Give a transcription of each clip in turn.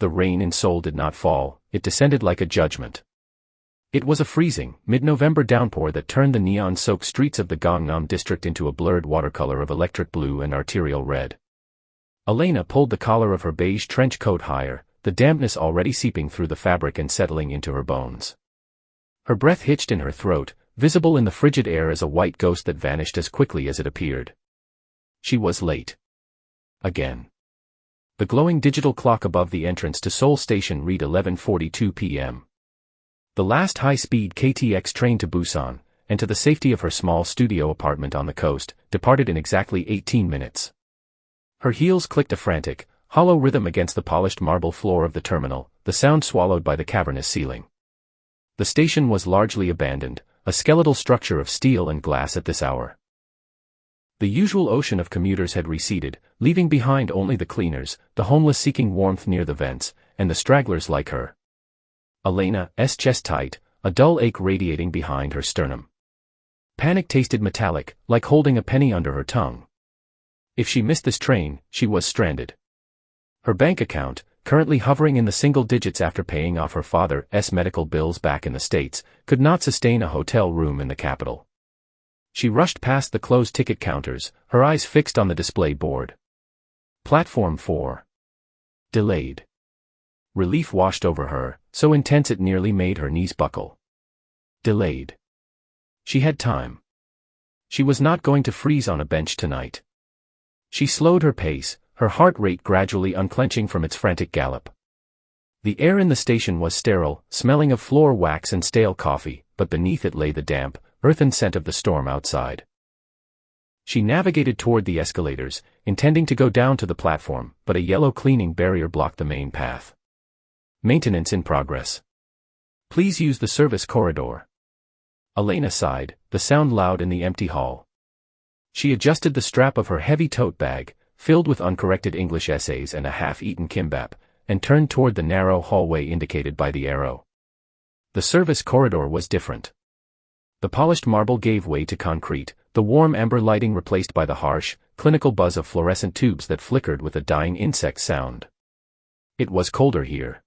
the rain in Seoul did not fall, it descended like a judgment. It was a freezing, mid-November downpour that turned the neon-soaked streets of the Gangnam district into a blurred watercolor of electric blue and arterial red. Elena pulled the collar of her beige trench coat higher, the dampness already seeping through the fabric and settling into her bones. Her breath hitched in her throat, visible in the frigid air as a white ghost that vanished as quickly as it appeared. She was late. Again. The glowing digital clock above the entrance to Seoul Station read 11:42 p.m. The last high-speed KTX train to Busan, and to the safety of her small studio apartment on the coast, departed in exactly 18 minutes. Her heels clicked a frantic, hollow rhythm against the polished marble floor of the terminal, the sound swallowed by the cavernous ceiling. The station was largely abandoned, a skeletal structure of steel and glass at this hour. The usual ocean of commuters had receded, leaving behind only the cleaners, the homeless seeking warmth near the vents, and the stragglers like her. Elena's chest tight, a dull ache radiating behind her sternum. Panic tasted metallic, like holding a penny under her tongue. If she missed this train, she was stranded. Her bank account, currently hovering in the single digits after paying off her father's medical bills back in the States, could not sustain a hotel room in the capital. She rushed past the closed ticket counters, her eyes fixed on the display board. Platform 4. Delayed. Relief washed over her, so intense it nearly made her knees buckle. Delayed. She had time. She was not going to freeze on a bench tonight. She slowed her pace, her heart rate gradually unclenching from its frantic gallop. The air in the station was sterile, smelling of floor wax and stale coffee, but beneath it lay the damp, earthen scent of the storm outside. She navigated toward the escalators, intending to go down to the platform, but a yellow cleaning barrier blocked the main path. Maintenance in progress. Please use the service corridor. Elena sighed, the sound loud in the empty hall. She adjusted the strap of her heavy tote bag, filled with uncorrected English essays and a half-eaten kimbap, and turned toward the narrow hallway indicated by the arrow. The service corridor was different. The polished marble gave way to concrete, the warm amber lighting replaced by the harsh, clinical buzz of fluorescent tubes that flickered with a dying insect sound. It was colder here.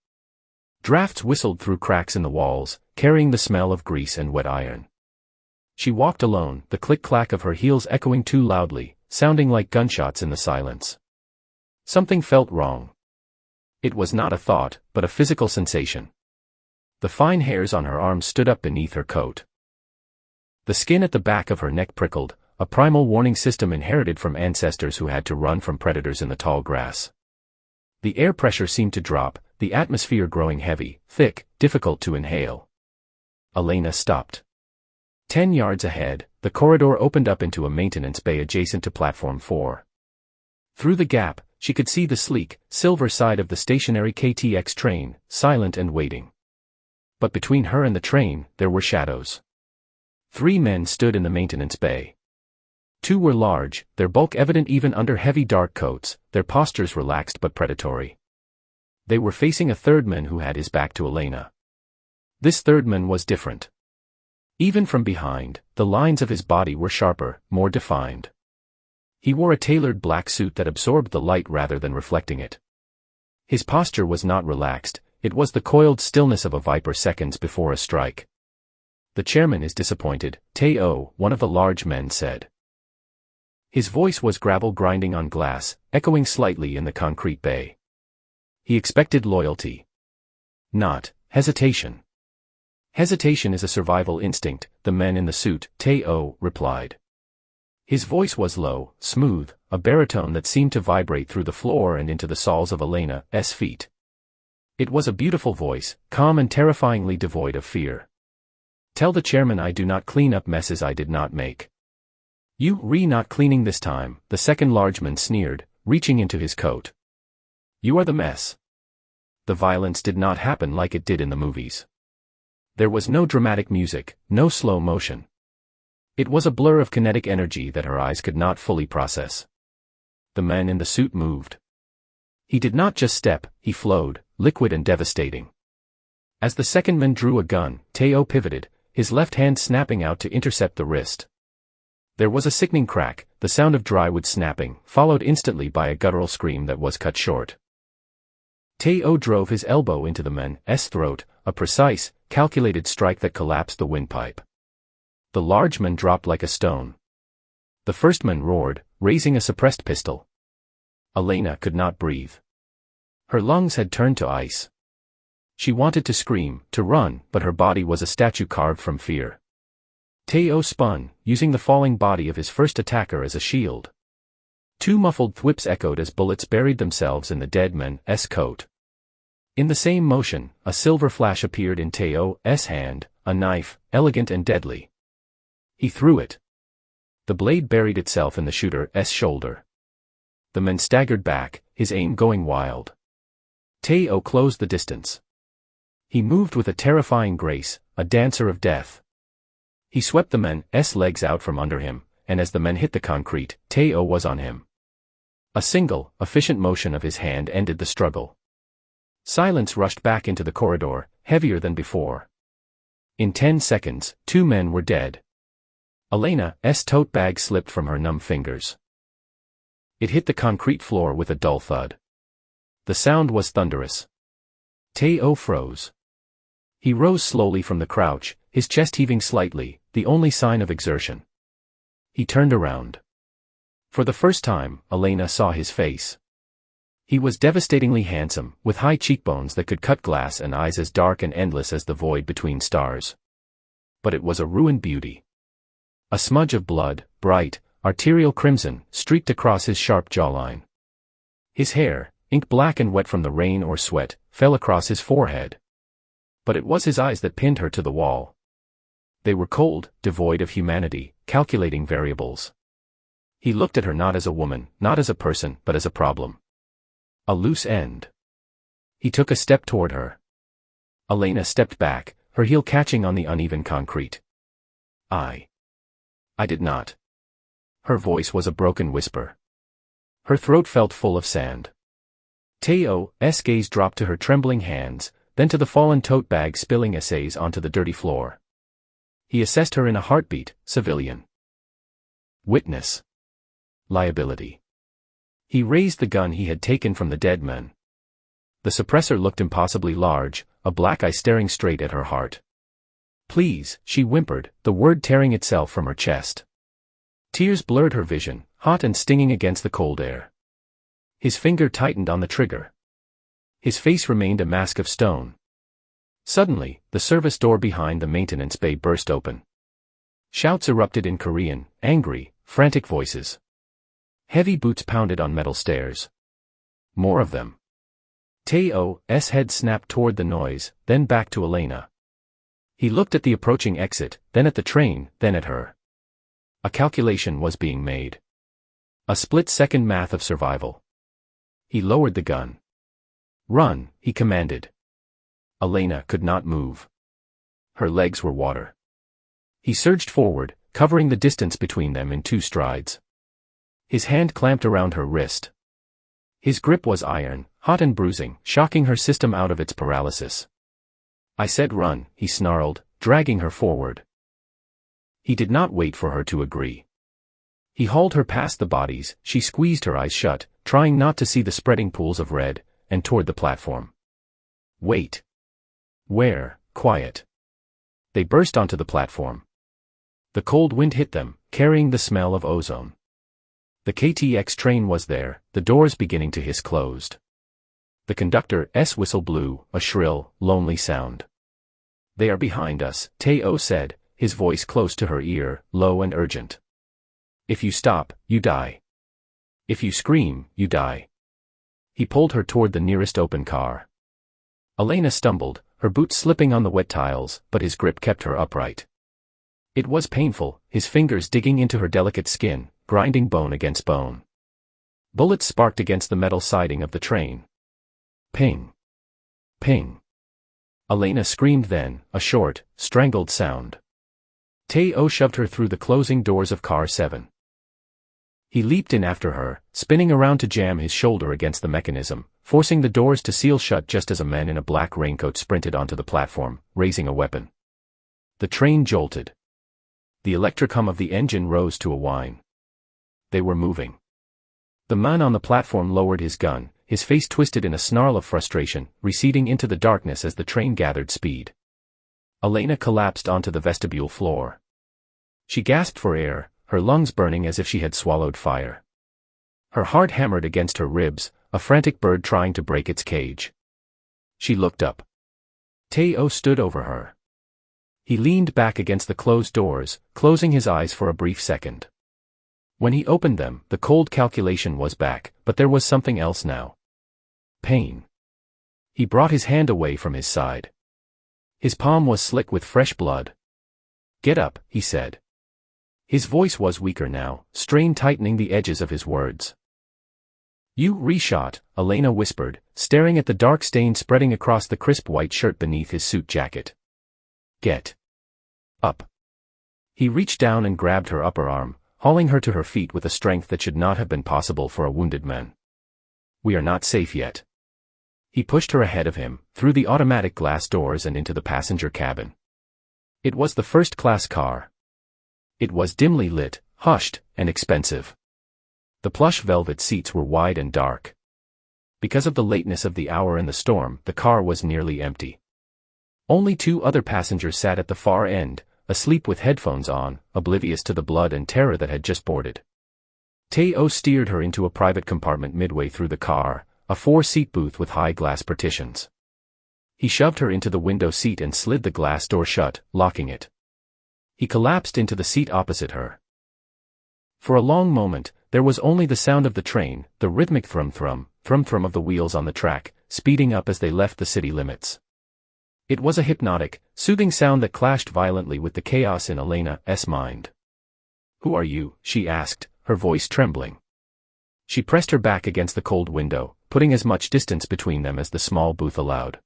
Drafts whistled through cracks in the walls, carrying the smell of grease and wet iron. She walked alone, the click-clack of her heels echoing too loudly, sounding like gunshots in the silence. Something felt wrong. It was not a thought, but a physical sensation. The fine hairs on her arms stood up beneath her coat. The skin at the back of her neck prickled, a primal warning system inherited from ancestors who had to run from predators in the tall grass. The air pressure seemed to drop, the atmosphere growing heavy, thick, difficult to inhale. Elena stopped. 10 yards ahead, the corridor opened up into a maintenance bay adjacent to platform 4. Through the gap, she could see the sleek, silver side of the stationary KTX train, silent and waiting. But between her and the train, there were shadows. 3 men stood in the maintenance bay. 2 were large, their bulk evident even under heavy dark coats, their postures relaxed but predatory. They were facing a third man who had his back to Elena. This third man was different. Even from behind, the lines of his body were sharper, more defined. He wore a tailored black suit that absorbed the light rather than reflecting it. His posture was not relaxed, it was the coiled stillness of a viper seconds before a strike. The chairman is disappointed, Teo, one of the large men said. His voice was gravel grinding on glass, echoing slightly in the concrete bay. He expected loyalty. Not hesitation. Hesitation is a survival instinct, the men in the suit, Teo, replied. His voice was low, smooth, a baritone that seemed to vibrate through the floor and into the soles of Elena's feet. It was a beautiful voice, calm and terrifyingly devoid of fear. Tell the chairman I do not clean up messes I did not make. You not cleaning this time, the second large man sneered, reaching into his coat. You are the mess. The violence did not happen like it did in the movies. There was no dramatic music, no slow motion. It was a blur of kinetic energy that her eyes could not fully process. The man in the suit moved. He did not just step, he flowed, liquid and devastating. As the second man drew a gun, Teo pivoted, his left hand snapping out to intercept the wrist. There was a sickening crack, the sound of dry wood snapping, followed instantly by a guttural scream that was cut short. Teo drove his elbow into the man's throat, a precise, calculated strike that collapsed the windpipe. The large man dropped like a stone. The first man roared, raising a suppressed pistol. Elena could not breathe. Her lungs had turned to ice. She wanted to scream, to run, but her body was a statue carved from fear. Teo spun, using the falling body of his first attacker as a shield. Two muffled thwips echoed as bullets buried themselves in the dead man's coat. In the same motion, a silver flash appeared in Teo's hand, a knife, elegant and deadly. He threw it. The blade buried itself in the shooter's shoulder. The man staggered back, his aim going wild. Teo closed the distance. He moved with a terrifying grace, a dancer of death. He swept the man's legs out from under him, and as the man hit the concrete, Teo was on him. A single, efficient motion of his hand ended the struggle. Silence rushed back into the corridor, heavier than before. In 10 seconds, 2 men were dead. Elena's tote bag slipped from her numb fingers. It hit the concrete floor with a dull thud. The sound was thunderous. Teo froze. He rose slowly from the crouch, his chest heaving slightly, the only sign of exertion. He turned around. For the first time, Elena saw his face. He was devastatingly handsome, with high cheekbones that could cut glass and eyes as dark and endless as the void between stars. But it was a ruined beauty. A smudge of blood, bright, arterial crimson, streaked across his sharp jawline. His hair, ink black and wet from the rain or sweat, fell across his forehead. But it was his eyes that pinned her to the wall. They were cold, devoid of humanity, calculating variables. He looked at her not as a woman, not as a person, but as a problem. A loose end. He took a step toward her. Elena stepped back, her heel catching on the uneven concrete. I did not. Her voice was a broken whisper. Her throat felt full of sand. Teo's gaze dropped to her trembling hands, then to the fallen tote bag spilling essays onto the dirty floor. He assessed her in a heartbeat, civilian. Witness. Liability. He raised the gun he had taken from the dead man. The suppressor looked impossibly large, a black eye staring straight at her heart. Please, she whimpered, the word tearing itself from her chest. Tears blurred her vision, hot and stinging against the cold air. His finger tightened on the trigger. His face remained a mask of stone. Suddenly, the service door behind the maintenance bay burst open. Shouts erupted in Korean, angry, frantic voices. Heavy boots pounded on metal stairs. More of them. Teo's head snapped toward the noise, then back to Elena. He looked at the approaching exit, then at the train, then at her. A calculation was being made. A split-second math of survival. He lowered the gun. Run, he commanded. Elena could not move. Her legs were water. He surged forward, covering the distance between them in 2 strides. His hand clamped around her wrist. His grip was iron, hot and bruising, shocking her system out of its paralysis. I said run, he snarled, dragging her forward. He did not wait for her to agree. He hauled her past the bodies, she squeezed her eyes shut, trying not to see the spreading pools of red, and toward the platform. Wait. Where? Quiet. They burst onto the platform. The cold wind hit them, carrying the smell of ozone. The KTX train was there, the doors beginning to hiss closed. The conductor's whistle blew, a shrill, lonely sound. They are behind us, Teo said, his voice close to her ear, low and urgent. If you stop, you die. If you scream, you die. He pulled her toward the nearest open car. Elena stumbled, her boots slipping on the wet tiles, but his grip kept her upright. It was painful, his fingers digging into her delicate skin, grinding bone against bone. Bullets sparked against the metal siding of the train. Ping. Ping. Elena screamed then, a short, strangled sound. Teo shoved her through the closing doors of car 7. He leaped in after her, spinning around to jam his shoulder against the mechanism, forcing the doors to seal shut just as a man in a black raincoat sprinted onto the platform, raising a weapon. The train jolted. The electric hum of the engine rose to a whine. They were moving. The man on the platform lowered his gun, his face twisted in a snarl of frustration, receding into the darkness as the train gathered speed. Elena collapsed onto the vestibule floor. She gasped for air, her lungs burning as if she had swallowed fire. Her heart hammered against her ribs, a frantic bird trying to break its cage. She looked up. Teo stood over her. He leaned back against the closed doors, closing his eyes for a brief second. When he opened them, the cold calculation was back, but there was something else now. Pain. He brought his hand away from his side. His palm was slick with fresh blood. "Get up," he said. His voice was weaker now, strain tightening the edges of his words. "You reshot," Elena whispered, staring at the dark stain spreading across the crisp white shirt beneath his suit jacket. "Get up." He reached down and grabbed her upper arm, hauling her to her feet with a strength that should not have been possible for a wounded man. "We are not safe yet." He pushed her ahead of him, through the automatic glass doors and into the passenger cabin. It was the first-class car. It was dimly lit, hushed, and expensive. The plush velvet seats were wide and dark. Because of the lateness of the hour and the storm, the car was nearly empty. Only 2 other passengers sat at the far end, asleep with headphones on, oblivious to the blood and terror that had just boarded. Teo steered her into a private compartment midway through the car, a 4-seat booth with high glass partitions. He shoved her into the window seat and slid the glass door shut, locking it. He collapsed into the seat opposite her. For a long moment, there was only the sound of the train, the rhythmic thrum-thrum, thrum-thrum of the wheels on the track, speeding up as they left the city limits. It was a hypnotic, soothing sound that clashed violently with the chaos in Elena's mind. "Who are you?" she asked, her voice trembling. She pressed her back against the cold window, putting as much distance between them as the small booth allowed.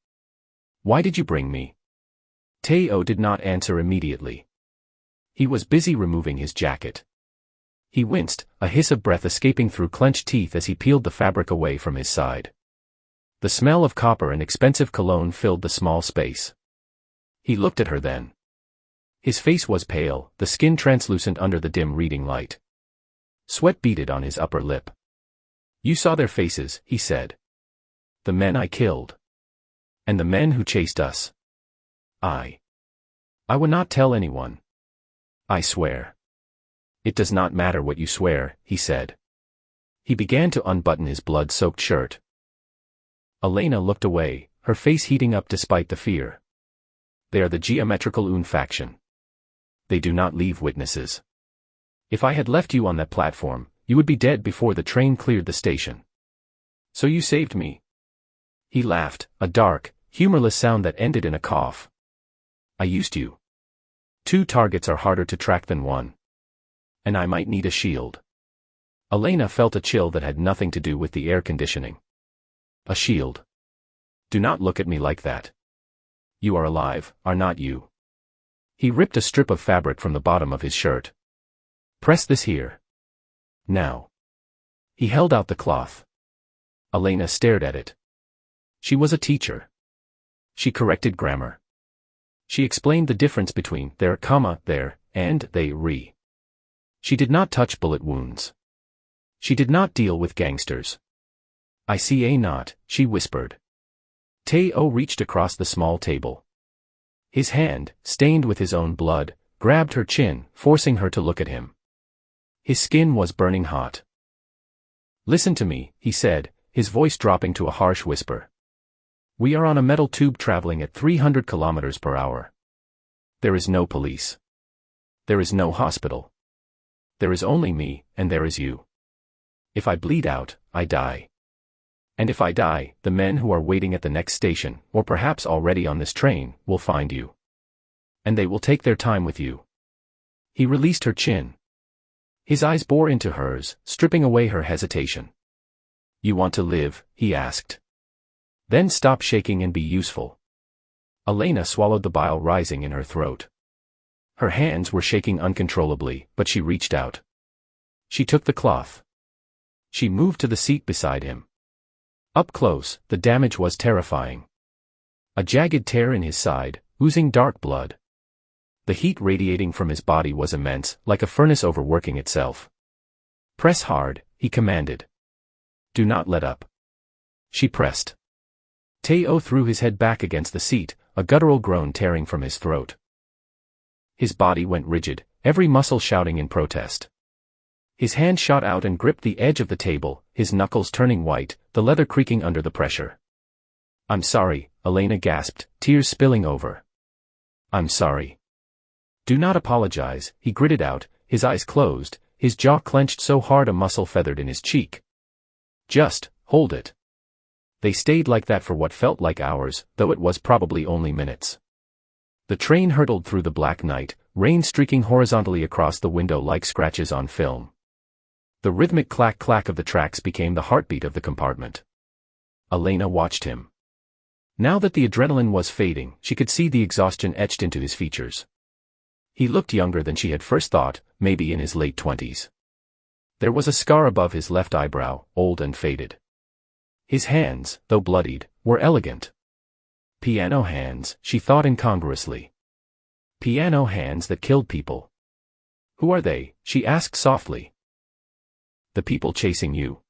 "Why did you bring me?" Teo did not answer immediately. He was busy removing his jacket. He winced, a hiss of breath escaping through clenched teeth as he peeled the fabric away from his side. The smell of copper and expensive cologne filled the small space. He looked at her then. His face was pale, the skin translucent under the dim reading light. Sweat beaded on his upper lip. "You saw their faces," he said. "The men I killed. And the men who chased us. I would not tell anyone. I swear." "It does not matter what you swear," he said. He began to unbutton his blood-soaked shirt. Elena looked away, her face heating up despite the fear. "They are the geometrical Un faction. They do not leave witnesses. If I had left you on that platform, you would be dead before the train cleared the station. So you saved me." He laughed, a dark, humorless sound that ended in a cough. "I used you. 2 targets are harder to track than 1. And I might need a shield." Elena felt a chill that had nothing to do with the air conditioning. "A shield? Do not look at me like that. You are alive, are not you?" He ripped a strip of fabric from the bottom of his shirt. "Press this here. Now." He held out the cloth. Elena stared at it. She was a teacher. She corrected grammar. She explained the difference between there, there, and they. She did not touch bullet wounds. She did not deal with gangsters. "I see a not," she whispered. Teo reached across the small table. His hand, stained with his own blood, grabbed her chin, forcing her to look at him. His skin was burning hot. "Listen to me," he said, his voice dropping to a harsh whisper. "We are on a metal tube traveling at 300 kilometers per hour. There is no police. There is no hospital. There is only me, and there is you. If I bleed out, I die. And if I die, the men who are waiting at the next station, or perhaps already on this train, will find you. And they will take their time with you." He released her chin. His eyes bore into hers, stripping away her hesitation. "You want to live?" he asked. "Then stop shaking and be useful." Elena swallowed the bile rising in her throat. Her hands were shaking uncontrollably, but she reached out. She took the cloth. She moved to the seat beside him. Up close, the damage was terrifying. A jagged tear in his side, oozing dark blood. The heat radiating from his body was immense, like a furnace overworking itself. "Press hard," he commanded. "Do not let up." she pressed. Teo threw his head back against the seat, a guttural groan tearing from his throat. His body went rigid, every muscle shouting in protest. His hand shot out and gripped the edge of the table, his knuckles turning white, the leather creaking under the pressure. "I'm sorry," Elena gasped, tears spilling over. "I'm sorry." "Do not apologize," he gritted out, his eyes closed, his jaw clenched so hard a muscle feathered in his cheek. "Just hold it." They stayed like that for what felt like hours, though it was probably only minutes. The train hurtled through the black night, rain streaking horizontally across the window like scratches on film. The rhythmic clack-clack of the tracks became the heartbeat of the compartment. Elena watched him. Now that the adrenaline was fading, she could see the exhaustion etched into his features. He looked younger than she had first thought, maybe in his late 20s. There was a scar above his left eyebrow, old and faded. His hands, though bloodied, were elegant. Piano hands, she thought incongruously. Piano hands that killed people. "Who are they?" she asked softly. "The people chasing you."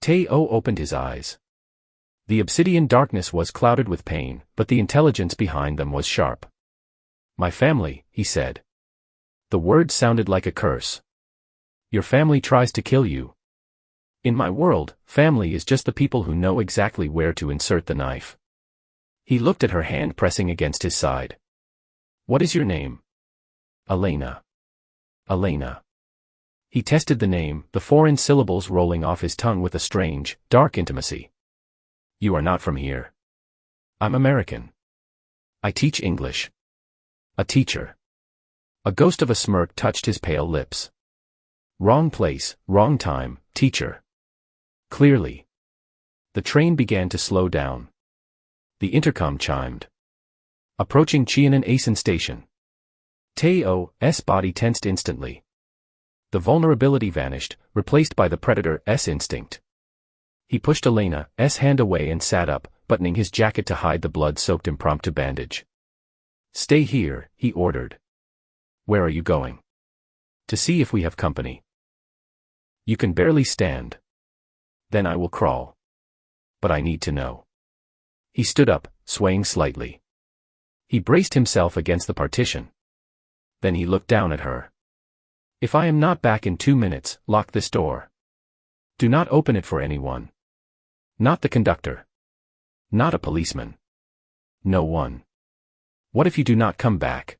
Teo opened his eyes. The obsidian darkness was clouded with pain, but the intelligence behind them was sharp. "My family," he said. The word sounded like a curse. "Your family tries to kill you." "In my world, family is just the people who know exactly where to insert the knife." He looked at her hand pressing against his side. "What is your name?" "Elena." "Elena." He tested the name, the foreign syllables rolling off his tongue with a strange, dark intimacy. "You are not from here." "I'm American. I teach English." "A teacher." A ghost of a smirk touched his pale lips. "Wrong place, wrong time, teacher." "Clearly." The train began to slow down. The intercom chimed. Approaching Cheonan-Asan station. Teo's body tensed instantly. The vulnerability vanished, replaced by the predator's instinct. He pushed Elena's hand away and sat up, buttoning his jacket to hide the blood-soaked impromptu bandage. "Stay here," he ordered. "Where are you going?" "To see if we have company." "You can barely stand." "Then I will crawl." "But I need to know." He stood up, swaying slightly. He braced himself against the partition. Then he looked down at her. "If I am not back in 2 minutes, lock this door. Do not open it for anyone. Not the conductor. Not a policeman. No one. What if you do not come back?"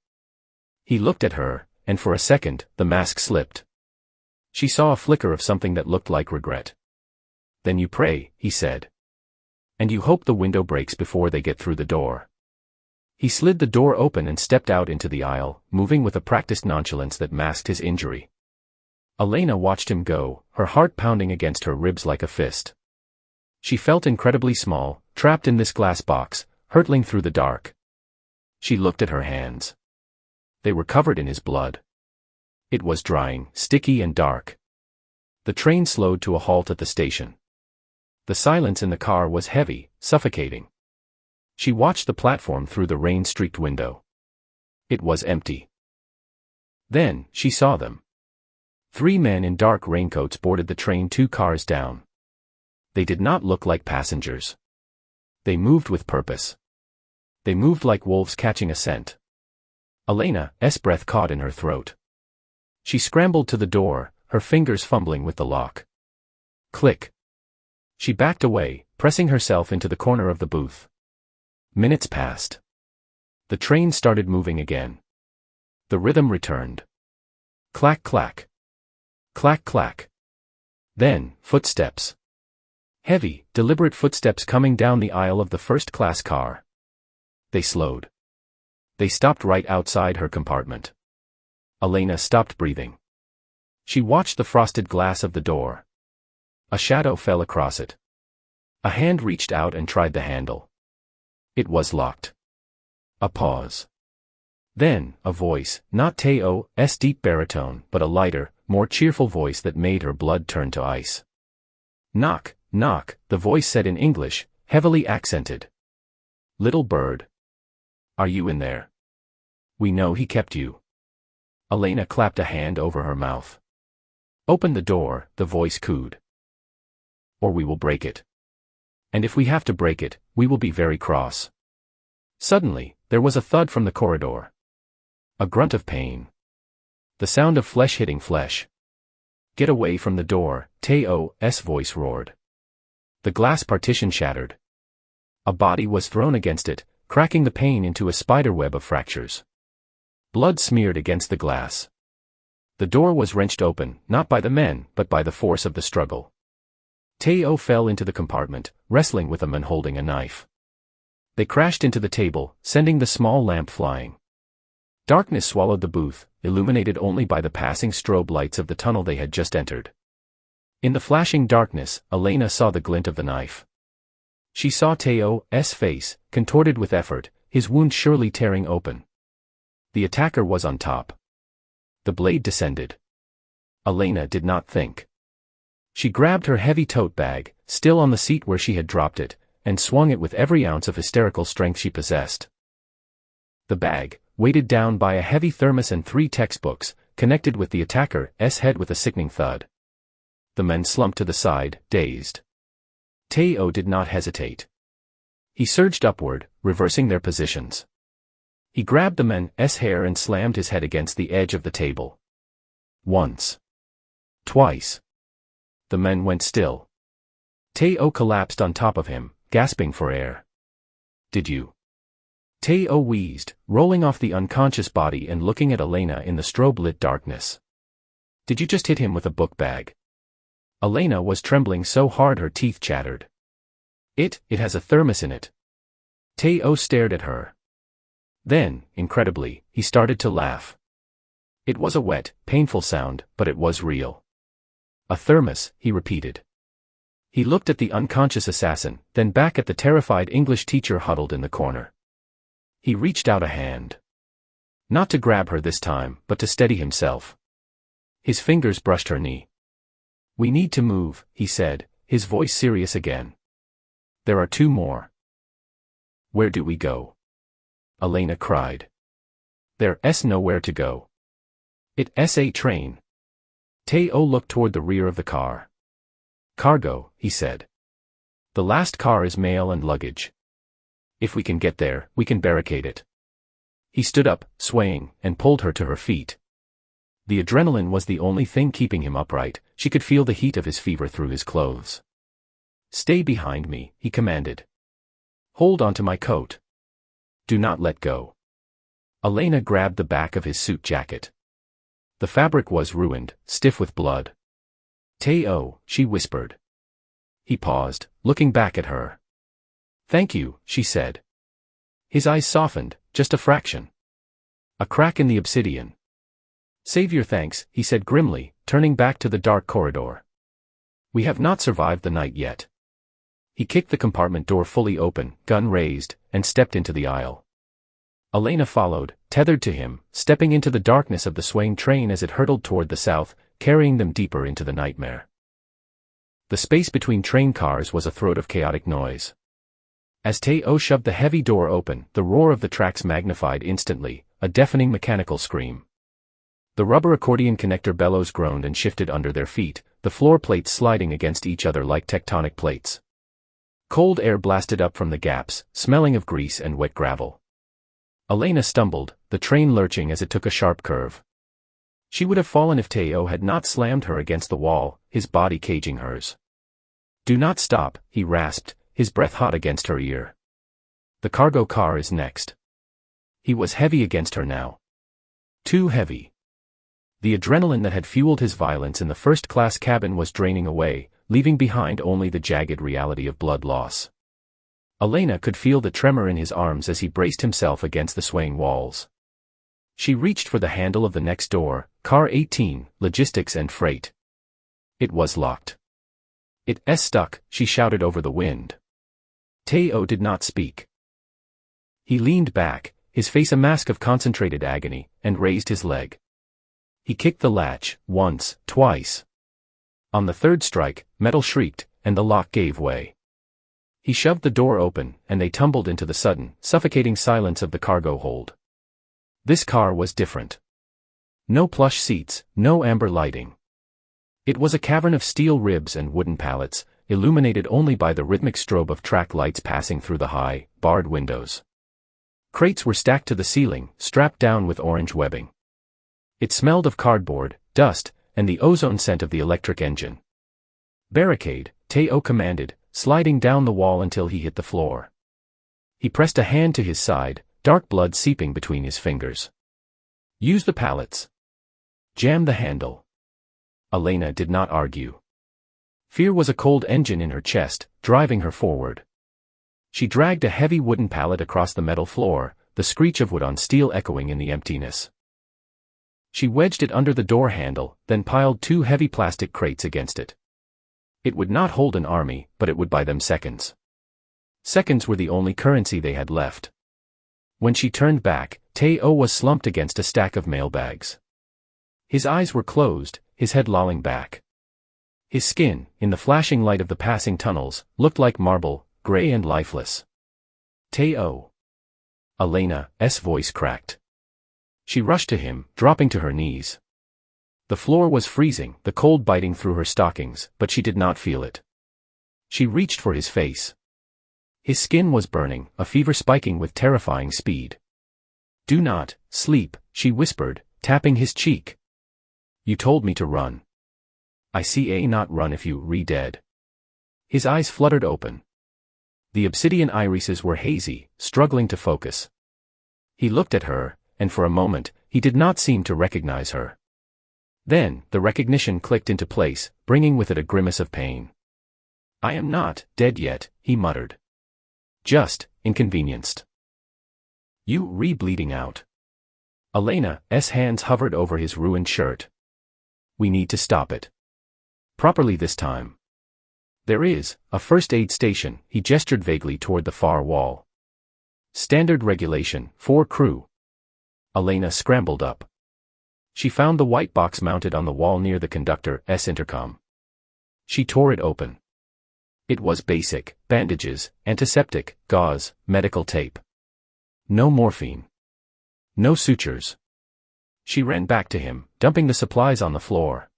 He looked at her, and for a second, the mask slipped. She saw a flicker of something that looked like regret. "Then you pray," he said. "And you hope the window breaks before they get through the door." He slid the door open and stepped out into the aisle, moving with a practiced nonchalance that masked his injury. Elena watched him go, her heart pounding against her ribs like a fist. She felt incredibly small, trapped in this glass box, hurtling through the dark. She looked at her hands. They were covered in his blood. It was drying, sticky and dark. The train slowed to a halt at the station. The silence in the car was heavy, suffocating. She watched the platform through the rain-streaked window. It was empty. Then, she saw them. 3 men in dark raincoats boarded the train 2 cars down. They did not look like passengers. They moved with purpose. They moved like wolves catching a scent. Elena's breath caught in her throat. She scrambled to the door, her fingers fumbling with the lock. Click. She backed away, pressing herself into the corner of the booth. Minutes passed. The train started moving again. The rhythm returned. Clack clack. Clack clack. Then, footsteps. Heavy, deliberate footsteps coming down the aisle of the first-class car. They slowed. They stopped right outside her compartment. Elena stopped breathing. She watched the frosted glass of the door. A shadow fell across it. A hand reached out and tried the handle. It was locked. A pause. Then, a voice, not Teo's deep baritone, but a lighter, more cheerful voice that made her blood turn to ice. "Knock, knock," the voice said in English, heavily accented. "Little bird. Are you in there? We know he kept you." Elena clapped a hand over her mouth. "Open the door," the voice cooed. "Or we will break it." And if we have to break it, we will be very cross. Suddenly, there was a thud from the corridor. A grunt of pain. The sound of flesh hitting flesh. Get away from the door, Taeo's voice roared. The glass partition shattered. A body was thrown against it, cracking the pane into a spiderweb of fractures. Blood smeared against the glass. The door was wrenched open, not by the men, but by the force of the struggle. Taeo fell into the compartment, wrestling with a man holding a knife. They crashed into the table, sending the small lamp flying. Darkness swallowed the booth, illuminated only by the passing strobe lights of the tunnel they had just entered. In the flashing darkness, Elena saw the glint of the knife. She saw Taeo's face, contorted with effort, his wound surely tearing open. The attacker was on top. The blade descended. Elena did not think. She grabbed her heavy tote bag, still on the seat where she had dropped it, and swung it with every ounce of hysterical strength she possessed. The bag, weighted down by a heavy thermos and 3 textbooks, connected with the attacker's head with a sickening thud. The men slumped to the side, dazed. Taeo did not hesitate. He surged upward, reversing their positions. He grabbed the man's hair and slammed his head against the edge of the table. Once. Twice. The men went still. Taeo collapsed on top of him, gasping for air. Did you? Taeo wheezed, rolling off the unconscious body and looking at Elena in the strobe-lit darkness. Did you just hit him with a book bag? Elena was trembling so hard her teeth chattered. It has a thermos in it. Taeo stared at her. Then, incredibly, he started to laugh. It was a wet, painful sound, but it was real. A thermos, he repeated. He looked at the unconscious assassin, then back at the terrified English teacher huddled in the corner. He reached out a hand. Not to grab her this time, but to steady himself. His fingers brushed her knee. We need to move, he said, his voice serious again. There are 2 more. Where do we go? Elena cried. There's nowhere to go. It's a train. Taeo looked toward the rear of the car. Cargo, he said. The last car is mail and luggage. If we can get there, we can barricade it. He stood up, swaying, and pulled her to her feet. The adrenaline was the only thing keeping him upright. She could feel the heat of his fever through his clothes. Stay behind me, he commanded. Hold onto my coat. Do not let go. Elena grabbed the back of his suit jacket. The fabric was ruined, stiff with blood. Taeo, she whispered. He paused, looking back at her. Thank you, she said. His eyes softened, just a fraction. A crack in the obsidian. Save your thanks, he said grimly, turning back to the dark corridor. We have not survived the night yet. He kicked the compartment door fully open, gun raised, and stepped into the aisle. Elena followed, tethered to him, stepping into the darkness of the swaying train as it hurtled toward the south, carrying them deeper into the nightmare. The space between train cars was a throat of chaotic noise. As Taeo shoved the heavy door open, the roar of the tracks magnified instantly, a deafening mechanical scream. The rubber accordion connector bellows groaned and shifted under their feet, the floor plates sliding against each other like tectonic plates. Cold air blasted up from the gaps, smelling of grease and wet gravel. Elena stumbled, the train lurching as it took a sharp curve. She would have fallen if Taeo had not slammed her against the wall, his body caging hers. Do not stop, he rasped, his breath hot against her ear. The cargo car is next. He was heavy against her now. Too heavy. The adrenaline that had fueled his violence in the first-class cabin was draining away, leaving behind only the jagged reality of blood loss. Elena could feel the tremor in his arms as he braced himself against the swaying walls. She reached for the handle of the next door, car 18, logistics and freight. It was locked. It's stuck, she shouted over the wind. Taeo did not speak. He leaned back, his face a mask of concentrated agony, and raised his leg. He kicked the latch, once, twice. On the third strike, metal shrieked, and the lock gave way. He shoved the door open, and they tumbled into the sudden, suffocating silence of the cargo hold. This car was different. No plush seats, no amber lighting. It was a cavern of steel ribs and wooden pallets, illuminated only by the rhythmic strobe of track lights passing through the high, barred windows. Crates were stacked to the ceiling, strapped down with orange webbing. It smelled of cardboard, dust, and the ozone scent of the electric engine. "Barricade," Teo commanded, sliding down the wall until he hit the floor. He pressed a hand to his side, dark blood seeping between his fingers. "Use the pallets. Jam the handle." Elena did not argue. Fear was a cold engine in her chest, driving her forward. She dragged a heavy wooden pallet across the metal floor, the screech of wood on steel echoing in the emptiness. She wedged it under the door handle, then piled 2 heavy plastic crates against it. It would not hold an army, but it would buy them seconds. Seconds were the only currency they had left. When she turned back, Teo was slumped against a stack of mailbags. His eyes were closed, his head lolling back. His skin, in the flashing light of the passing tunnels, looked like marble, gray and lifeless. "Teo." Elena's voice cracked. She rushed to him, dropping to her knees. The floor was freezing, the cold biting through her stockings, but she did not feel it. She reached for his face. His skin was burning, a fever spiking with terrifying speed. "Do not sleep," she whispered, tapping his cheek. "You told me to run. I see a not run if you re-dead." His eyes fluttered open. The obsidian irises were hazy, struggling to focus. He looked at her, and for a moment, he did not seem to recognize her. Then, the recognition clicked into place, bringing with it a grimace of pain. "I am not dead yet," he muttered. "Just inconvenienced." "You re-bleeding out." Elena's hands hovered over his ruined shirt. "We need to stop it. Properly this time. There is a first aid station," he gestured vaguely toward the far wall. "Standard regulation, 4 crew." Elena scrambled up. She found the white box mounted on the wall near the conductor's intercom. She tore it open. It was basic: bandages, antiseptic, gauze, medical tape. No morphine. No sutures. She ran back to him, dumping the supplies on the floor.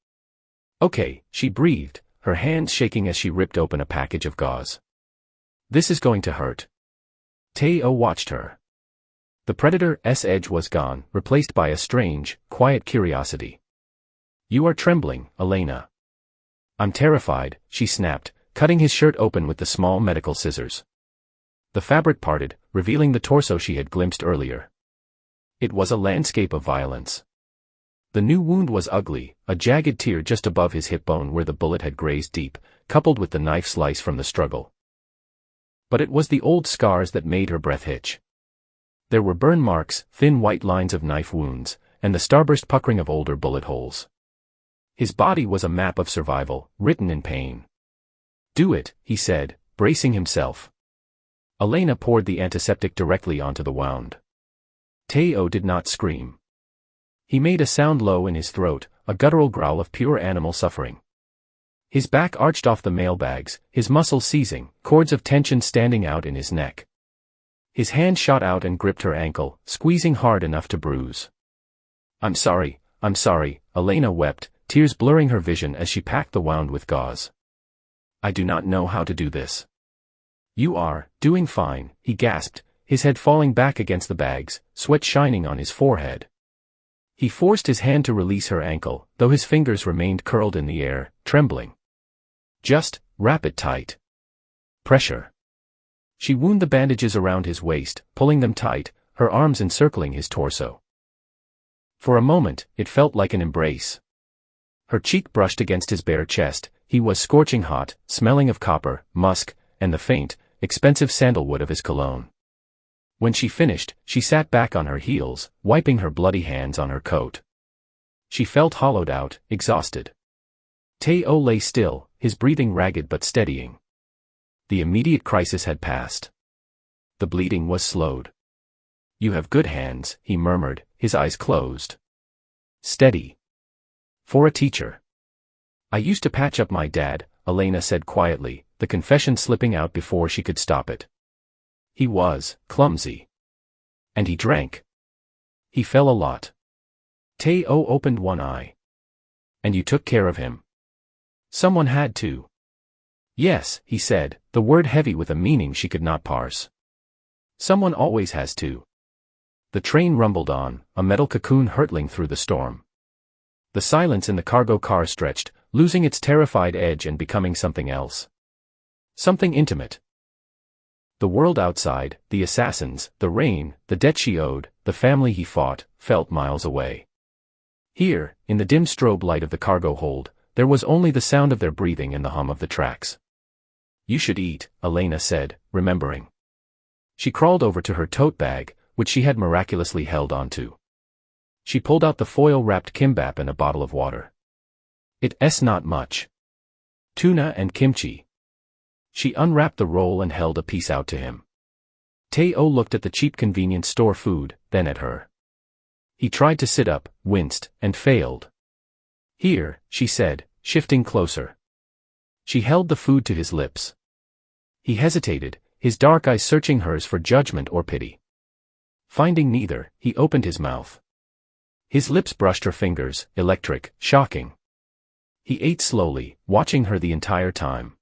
"Okay," she breathed, her hands shaking as she ripped open a package of gauze. "This is going to hurt." Teo watched her. The predator's edge was gone, replaced by a strange, quiet curiosity. "You are trembling, Elena." "I'm terrified," she snapped, cutting his shirt open with the small medical scissors. The fabric parted, revealing the torso she had glimpsed earlier. It was a landscape of violence. The new wound was ugly, a jagged tear just above his hip bone where the bullet had grazed deep, coupled with the knife slice from the struggle. But it was the old scars that made her breath hitch. There were burn marks, thin white lines of knife wounds, and the starburst puckering of older bullet holes. His body was a map of survival, written in pain. "Do it," he said, bracing himself. Elena poured the antiseptic directly onto the wound. Teo did not scream. He made a sound low in his throat, a guttural growl of pure animal suffering. His back arched off the mailbags, his muscles seizing, cords of tension standing out in his neck. His hand shot out and gripped her ankle, squeezing hard enough to bruise. I'm sorry," Elena wept, tears blurring her vision as she packed the wound with gauze. "I do not know how to do this." "You are doing fine," he gasped, his head falling back against the bags, sweat shining on his forehead. He forced his hand to release her ankle, though his fingers remained curled in the air, trembling. "Just wrap it tight. Pressure." She wound the bandages around his waist, pulling them tight, her arms encircling his torso. For a moment, it felt like an embrace. Her cheek brushed against his bare chest. He was scorching hot, smelling of copper, musk, and the faint, expensive sandalwood of his cologne. When she finished, she sat back on her heels, wiping her bloody hands on her coat. She felt hollowed out, exhausted. Teo lay still, his breathing ragged but steadying. The immediate crisis had passed. The bleeding was slowed. "You have good hands," he murmured, his eyes closed. "Steady. For a teacher." "I used to patch up my dad," Elena said quietly, the confession slipping out before she could stop it. "He was clumsy. And he drank. He fell a lot." Teo opened one eye. "And you took care of him?" "Someone had to." Yes, he said, the word heavy with a meaning she could not parse. Someone always has to. The train rumbled on, a metal cocoon hurtling through the storm. The silence in the cargo car stretched, losing its terrified edge and becoming something else. Something intimate. The world outside, the assassins, the rain, the debt she owed, the family he fought, felt miles away. Here, in the dim strobe light of the cargo hold, there was only the sound of their breathing and the hum of the tracks. You should eat, Elena said, remembering. She crawled over to her tote bag, which she had miraculously held onto. She pulled out the foil-wrapped kimbap and a bottle of water. It's not much. Tuna and kimchi. She unwrapped the roll and held a piece out to him. Teo looked at the cheap convenience store food, then at her. He tried to sit up, winced, and failed. Here, she said, shifting closer. She held the food to his lips. He hesitated, his dark eyes searching hers for judgment or pity. Finding neither, he opened his mouth. His lips brushed her fingers, electric, shocking. He ate slowly, watching her the entire time.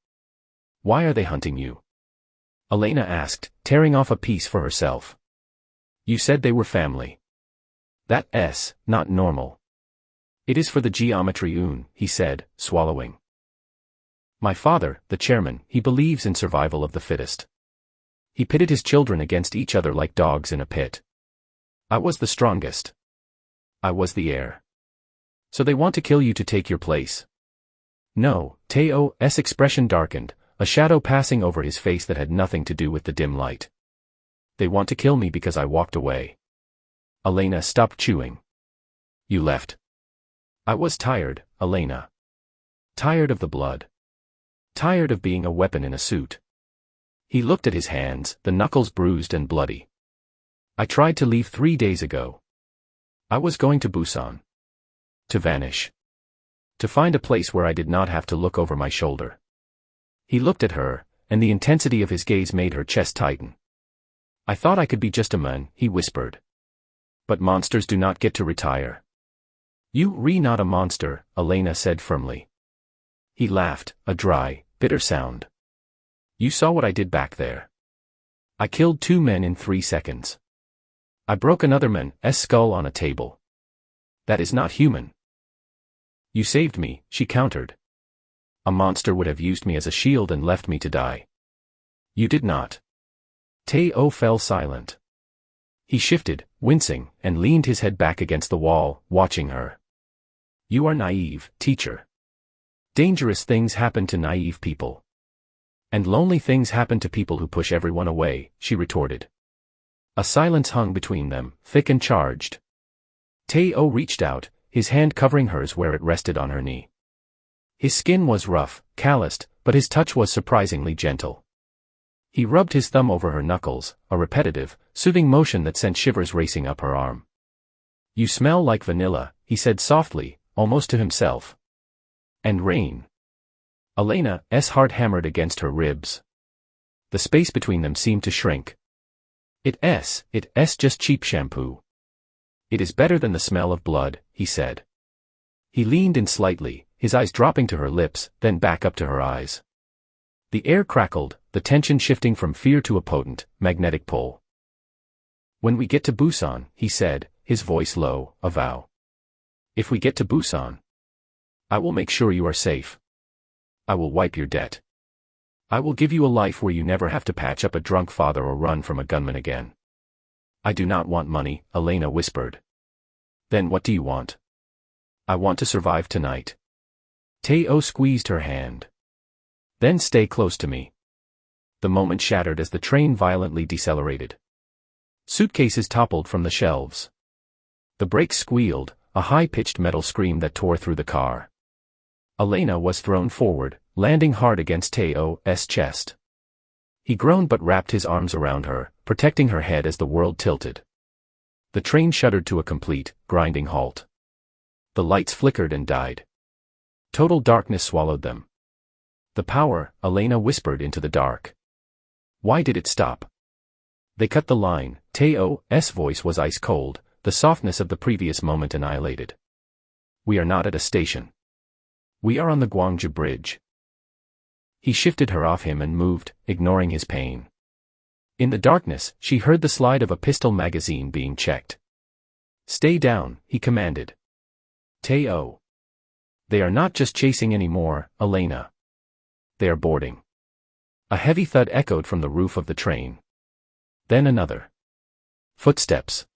Why are they hunting you? Elena asked, tearing off a piece for herself. You said they were family. That's not normal. It is for the geometry un, he said, swallowing. My father, the chairman, he believes in survival of the fittest. He pitted his children against each other like dogs in a pit. I was the strongest. I was the heir. So they want to kill you to take your place. No, Teo's expression darkened, a shadow passing over his face that had nothing to do with the dim light. They want to kill me because I walked away. Elena stopped chewing. You left. I was tired, Elena. Tired of the blood. Tired of being a weapon in a suit. He looked at his hands, the knuckles bruised and bloody. I tried to leave 3 days ago. I was going to Busan. To vanish. To find a place where I did not have to look over my shoulder. He looked at her, and the intensity of his gaze made her chest tighten. I thought I could be just a man, he whispered. But monsters do not get to retire. You're not a monster, Elena said firmly. He laughed, a dry, bitter sound. You saw what I did back there. I killed 2 men in 3 seconds. I broke another man's skull on a table. That is not human. You saved me, she countered. A monster would have used me as a shield and left me to die. You did not. Teo fell silent. He shifted, wincing, and leaned his head back against the wall, watching her. You are naive, teacher. Dangerous things happen to naive people. And lonely things happen to people who push everyone away, she retorted. A silence hung between them, thick and charged. Teo reached out, his hand covering hers where it rested on her knee. His skin was rough, calloused, but his touch was surprisingly gentle. He rubbed his thumb over her knuckles, a repetitive, soothing motion that sent shivers racing up her arm. You smell like vanilla, he said softly, almost to himself. And rain. Elena's heart hammered against her ribs. The space between them seemed to shrink. It's just cheap shampoo. It is better than the smell of blood, he said. He leaned in slightly, his eyes dropping to her lips, then back up to her eyes. The air crackled, the tension shifting from fear to a potent, magnetic pull. When we get to Busan, he said, his voice low, a vow. If we get to Busan, I will make sure you are safe. I will wipe your debt. I will give you a life where you never have to patch up a drunk father or run from a gunman again. I do not want money, Elena whispered. Then what do you want? I want to survive tonight. Teo squeezed her hand. Then stay close to me. The moment shattered as the train violently decelerated. Suitcases toppled from the shelves. The brakes squealed, a high-pitched metal scream that tore through the car. Elena was thrown forward, landing hard against Teo's chest. He groaned but wrapped his arms around her, protecting her head as the world tilted. The train shuddered to a complete, grinding halt. The lights flickered and died. Total darkness swallowed them. The power, Elena whispered into the dark. Why did it stop? They cut the line. Teo's voice was ice cold, the softness of the previous moment annihilated. We are not at a station. We are on the Gwangju Bridge. He shifted her off him and moved, ignoring his pain. In the darkness, she heard the slide of a pistol magazine being checked. "Stay down," he commanded. "Teo. They are not just chasing anymore, Elena. They are boarding." A heavy thud echoed from the roof of the train. Then another. Footsteps.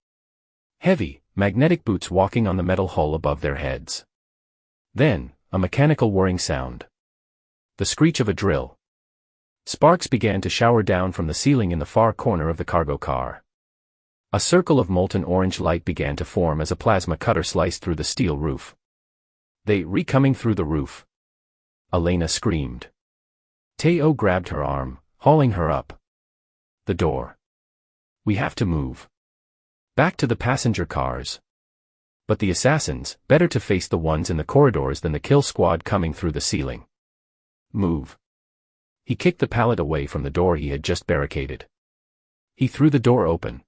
Heavy, magnetic boots walking on the metal hull above their heads. Then, a mechanical whirring sound. The screech of a drill. Sparks began to shower down from the ceiling in the far corner of the cargo car. A circle of molten orange light began to form as a plasma cutter sliced through the steel roof. "They coming through the roof!" Elena screamed. Teo grabbed her arm, hauling her up. "The door. We have to move. Back to the passenger cars." But the assassins, better to face the ones in the corridors than the kill squad coming through the ceiling. "Move." He kicked the pallet away from the door he had just barricaded. He threw the door open.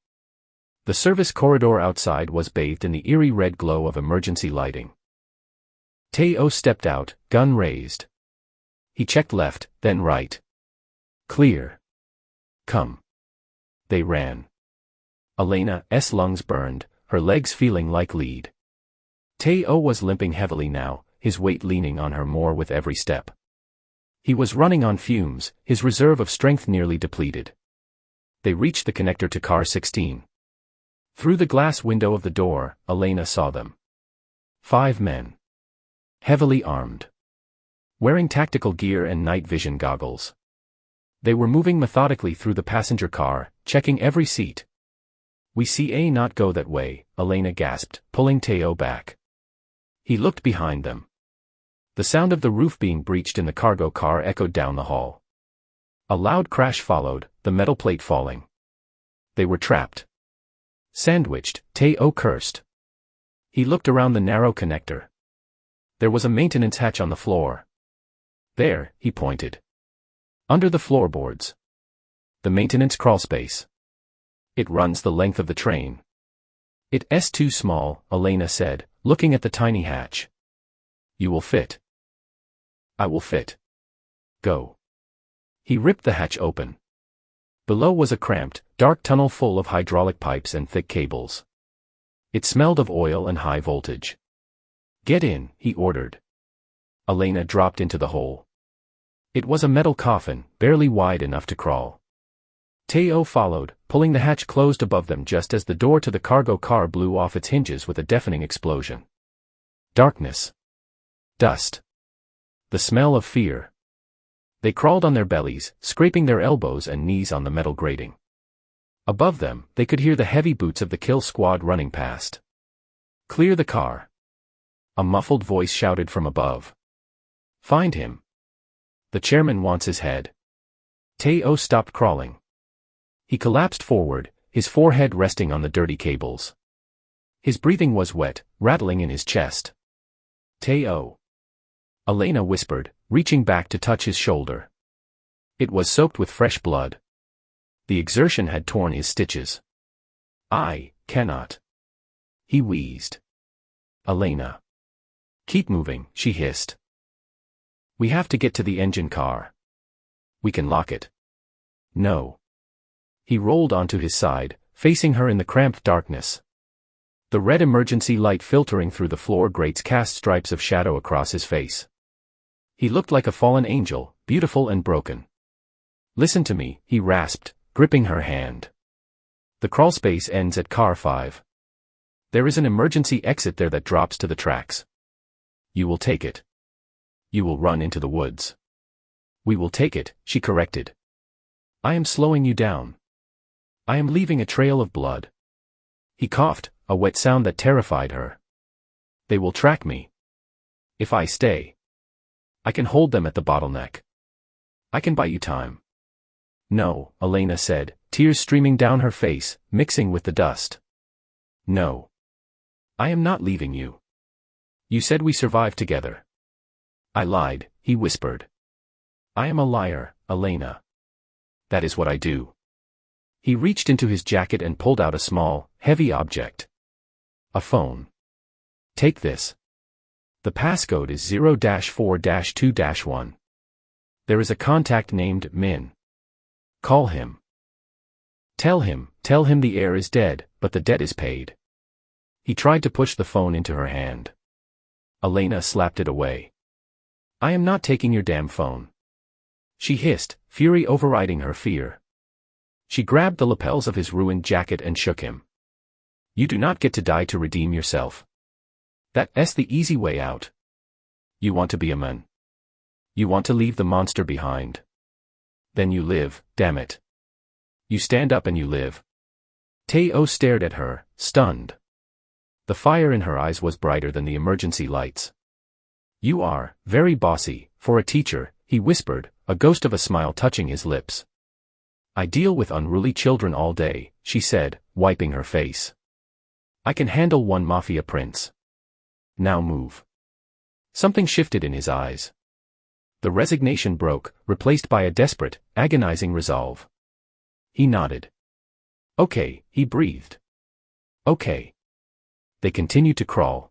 The service corridor outside was bathed in the eerie red glow of emergency lighting. Teo stepped out, gun raised. He checked left, then right. "Clear. Come." They ran. Elena's lungs burned, her legs feeling like lead. Teo was limping heavily now, his weight leaning on her more with every step. He was running on fumes, his reserve of strength nearly depleted. They reached the connector to car 16. Through the glass window of the door, Elena saw them. 5 men. Heavily armed. Wearing tactical gear and night vision goggles. They were moving methodically through the passenger car, checking every seat. "We see a not go that way," Elena gasped, pulling Teo back. He looked behind them. The sound of the roof being breached in the cargo car echoed down the hall. A loud crash followed, the metal plate falling. They were trapped. Sandwiched, Teo cursed. He looked around the narrow connector. There was a maintenance hatch on the floor. "There," he pointed. "Under the floorboards. The maintenance crawlspace. It runs the length of the train." "It's too small," Elena said, looking at the tiny hatch. "You will fit." "I will fit. Go." He ripped the hatch open. Below was a cramped, dark tunnel full of hydraulic pipes and thick cables. It smelled of oil and high voltage. "Get in," he ordered. Elena dropped into the hole. It was a metal coffin, barely wide enough to crawl. Teo followed, pulling the hatch closed above them just as the door to the cargo car blew off its hinges with a deafening explosion. Darkness. Dust. The smell of fear. They crawled on their bellies, scraping their elbows and knees on the metal grating. Above them, they could hear the heavy boots of the kill squad running past. "Clear the car." A muffled voice shouted from above. "Find him. The chairman wants his head." Teo stopped crawling. He collapsed forward, his forehead resting on the dirty cables. His breathing was wet, rattling in his chest. "Teo." Elena whispered, reaching back to touch his shoulder. It was soaked with fresh blood. The exertion had torn his stitches. "I cannot." He wheezed. "Elena. Keep moving," she hissed. "We have to get to the engine car. We can lock it." "No." He rolled onto his side, facing her in the cramped darkness. The red emergency light filtering through the floor grates cast stripes of shadow across his face. He looked like a fallen angel, beautiful and broken. "Listen to me," he rasped, gripping her hand. "The crawlspace ends at car 5. There is an emergency exit there that drops to the tracks. You will take it. You will run into the woods." "We will take it," she corrected. "I am slowing you down. I am leaving a trail of blood." He coughed, a wet sound that terrified her. "They will track me. If I stay. I can hold them at the bottleneck. I can buy you time." "No," Elena said, tears streaming down her face, mixing with the dust. "No. I am not leaving you. You said we survived together." "I lied," he whispered. "I am a liar, Elena. That is what I do." He reached into his jacket and pulled out a small, heavy object. A phone. "Take this. The passcode is 0-4-2-1. There is a contact named Min. Call him. Tell him the heir is dead, but the debt is paid. He tried to push the phone into her hand. Elena slapped it away. I am not taking your damn phone. She hissed, fury overriding her fear. She grabbed the lapels of his ruined jacket and shook him. You do not get to die to redeem yourself. That's the easy way out. You want to be a man. You want to leave the monster behind. Then you live, damn it. You stand up and you live. Teo stared at her, stunned. The fire in her eyes was brighter than the emergency lights. You are very bossy, for a teacher, he whispered, a ghost of a smile touching his lips. I deal with unruly children all day, she said, wiping her face. I can handle one Mafia prince. Now move. Something shifted in his eyes. The resignation broke, replaced by a desperate, agonizing resolve. He nodded. Okay, he breathed. Okay. They continued to crawl.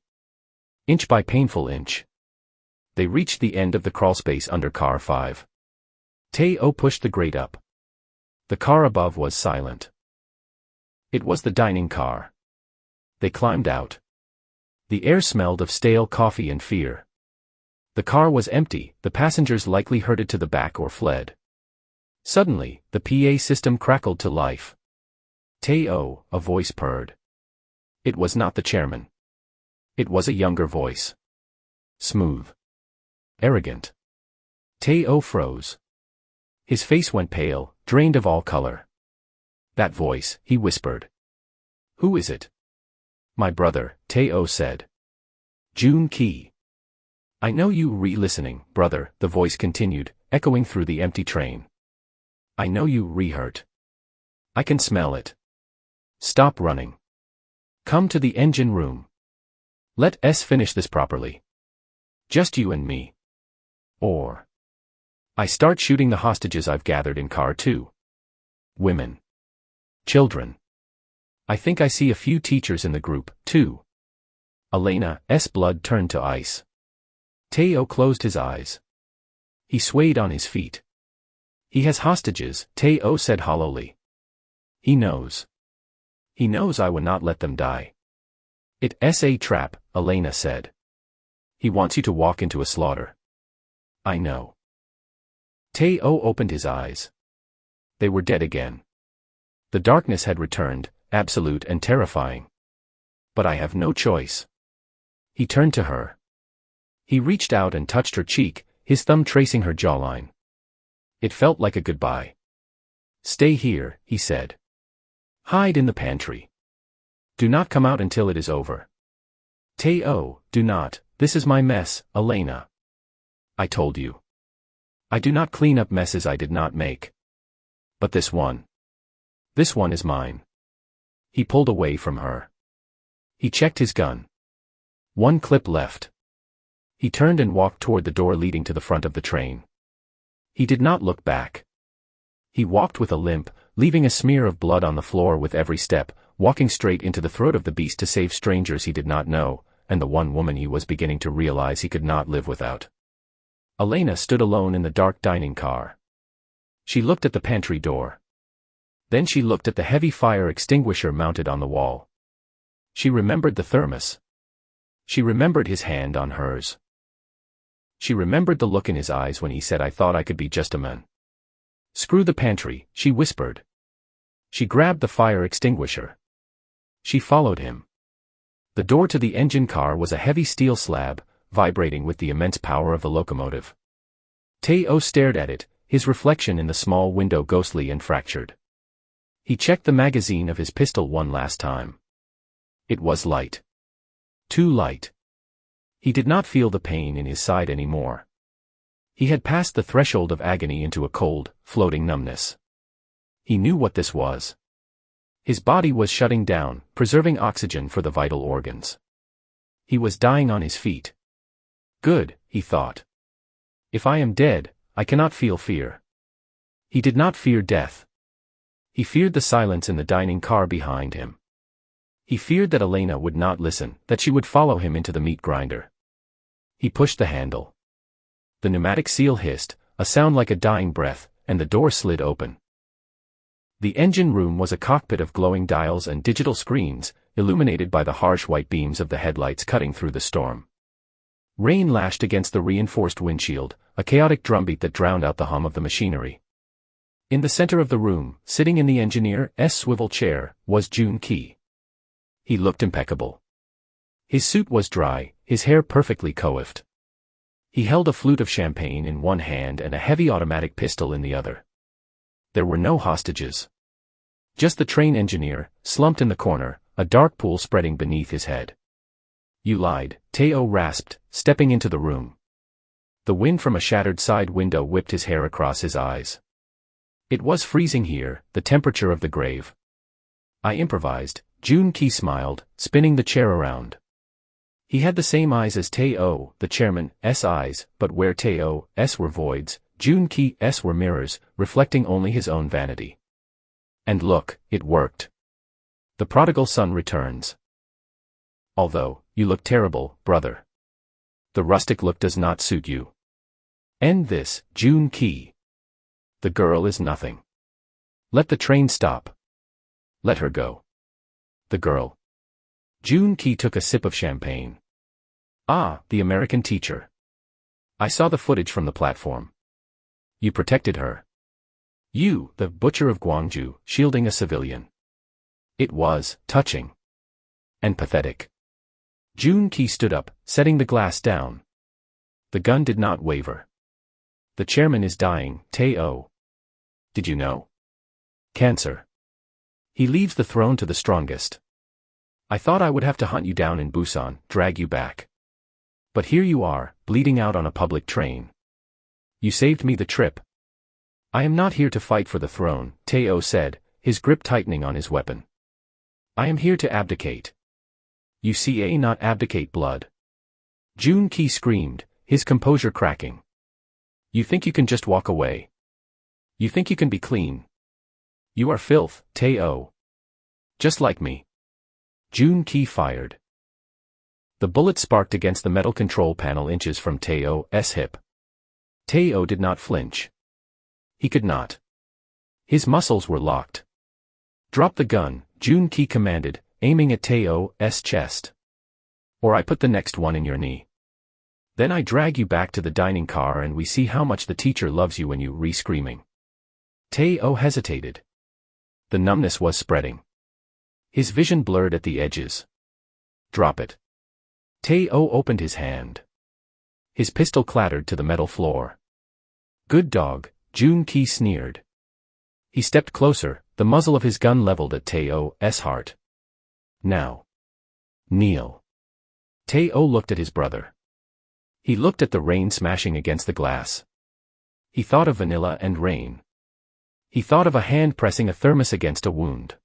Inch by painful inch. They reached the end of the crawlspace under car 5. Teo pushed the grate up. The car above was silent. It was the dining car. They climbed out. The air smelled of stale coffee and fear. The car was empty, the passengers likely herded to the back or fled. Suddenly, the PA system crackled to life. Teo, a voice purred. It was not the chairman. It was a younger voice. Smooth. Arrogant. Teo froze. His face went pale, drained of all color. That voice, he whispered. Who is it? My brother, Teo said. Jun Ki. I know you re-listening, brother, the voice continued, echoing through the empty train. I know you re-hurt. I can smell it. Stop running. Come to the engine room. Let us finish this properly. Just you and me. Or I start shooting the hostages I've gathered in car 2. Women. Children. I think I see a few teachers in the group, too. Elena's blood turned to ice. Teo closed his eyes. He swayed on his feet. He has hostages, Teo said hollowly. He knows. He knows I will not let them die. It's a trap, Elena said. He wants you to walk into a slaughter. I know. Teo opened his eyes. They were dead again. The darkness had returned, absolute and terrifying. But I have no choice. He turned to her. He reached out and touched her cheek, his thumb tracing her jawline. It felt like a goodbye. Stay here, he said. Hide in the pantry. Do not come out until it is over. Teo, do not, this is my mess, Elena. I told you. I do not clean up messes I did not make. But this one is mine. He pulled away from her. He checked his gun. One clip left. He turned and walked toward the door leading to the front of the train. He did not look back. He walked with a limp, leaving a smear of blood on the floor with every step, walking straight into the throat of the beast to save strangers he did not know, and the one woman he was beginning to realize he could not live without. Elena stood alone in the dark dining car. She looked at the pantry door. Then she looked at the heavy fire extinguisher mounted on the wall. She remembered the thermos. She remembered his hand on hers. She remembered the look in his eyes when he said, I thought I could be just a man. Screw the pantry, she whispered. She grabbed the fire extinguisher. She followed him. The door to the engine car was a heavy steel slab, vibrating with the immense power of the locomotive. Teo stared at it, his reflection in the small window ghostly and fractured. He checked the magazine of his pistol one last time. It was light. Too light. He did not feel the pain in his side anymore. He had passed the threshold of agony into a cold, floating numbness. He knew what this was. His body was shutting down, preserving oxygen for the vital organs. He was dying on his feet. Good, he thought. If I am dead, I cannot feel fear. He did not fear death. He feared the silence in the dining car behind him. He feared that Elena would not listen, that she would follow him into the meat grinder. He pushed the handle. The pneumatic seal hissed, a sound like a dying breath, and the door slid open. The engine room was a cockpit of glowing dials and digital screens, illuminated by the harsh white beams of the headlights cutting through the storm. Rain lashed against the reinforced windshield, a chaotic drumbeat that drowned out the hum of the machinery. In the center of the room, sitting in the engineer's swivel chair, was Jun Ki. He looked impeccable. His suit was dry, his hair perfectly coiffed. He held a flute of champagne in one hand and a heavy automatic pistol in the other. There were no hostages. Just the train engineer, slumped in the corner, a dark pool spreading beneath his head. "You lied," Teo rasped, stepping into the room. The wind from a shattered side window whipped his hair across his eyes. It was freezing here, the temperature of the grave. "I improvised," Jun Ki smiled, spinning the chair around. He had the same eyes as Teo, the chairman's eyes, but where Teo's were voids, Jun Ki's were mirrors, reflecting only his own vanity. And look, it worked. The prodigal son returns. "Although, you look terrible, brother. The rustic look does not suit you. End this, Jun Ki. The girl is nothing. Let the train stop. Let her go." "The girl." Jun Ki took a sip of champagne. "Ah, the American teacher. I saw the footage from the platform. You protected her. You, the butcher of Gwangju, shielding a civilian. It was touching. And pathetic." Jun Ki stood up, setting the glass down. The gun did not waver. "The chairman is dying, Teo. Did you know? Cancer. He leaves the throne to the strongest. I thought I would have to hunt you down in Busan, drag you back. But here you are, bleeding out on a public train. You saved me the trip." "I am not here to fight for the throne," Teo said, his grip tightening on his weapon. "I am here to abdicate. You see, not abdicate blood." Jun Ki screamed, his composure cracking. "You think you can just walk away? You think you can be clean? You are filth, Teo. Just like me." Jun Ki fired. The bullet sparked against the metal control panel inches from Teo's hip. Teo did not flinch. He could not. His muscles were locked. "Drop the gun," Jun Ki commanded, aiming at Teo's chest. "Or I put the next one in your knee. Then I drag you back to the dining car and we see how much the teacher loves you when you re-screaming." Teo hesitated. The numbness was spreading. His vision blurred at the edges. "Drop it." Teo opened his hand. His pistol clattered to the metal floor. "Good dog," Jun Ki sneered. He stepped closer, the muzzle of his gun leveled at Teo's heart. "Now. Kneel." Teo looked at his brother. He looked at the rain smashing against the glass. He thought of vanilla and rain. He thought of a hand pressing a thermos against a wound.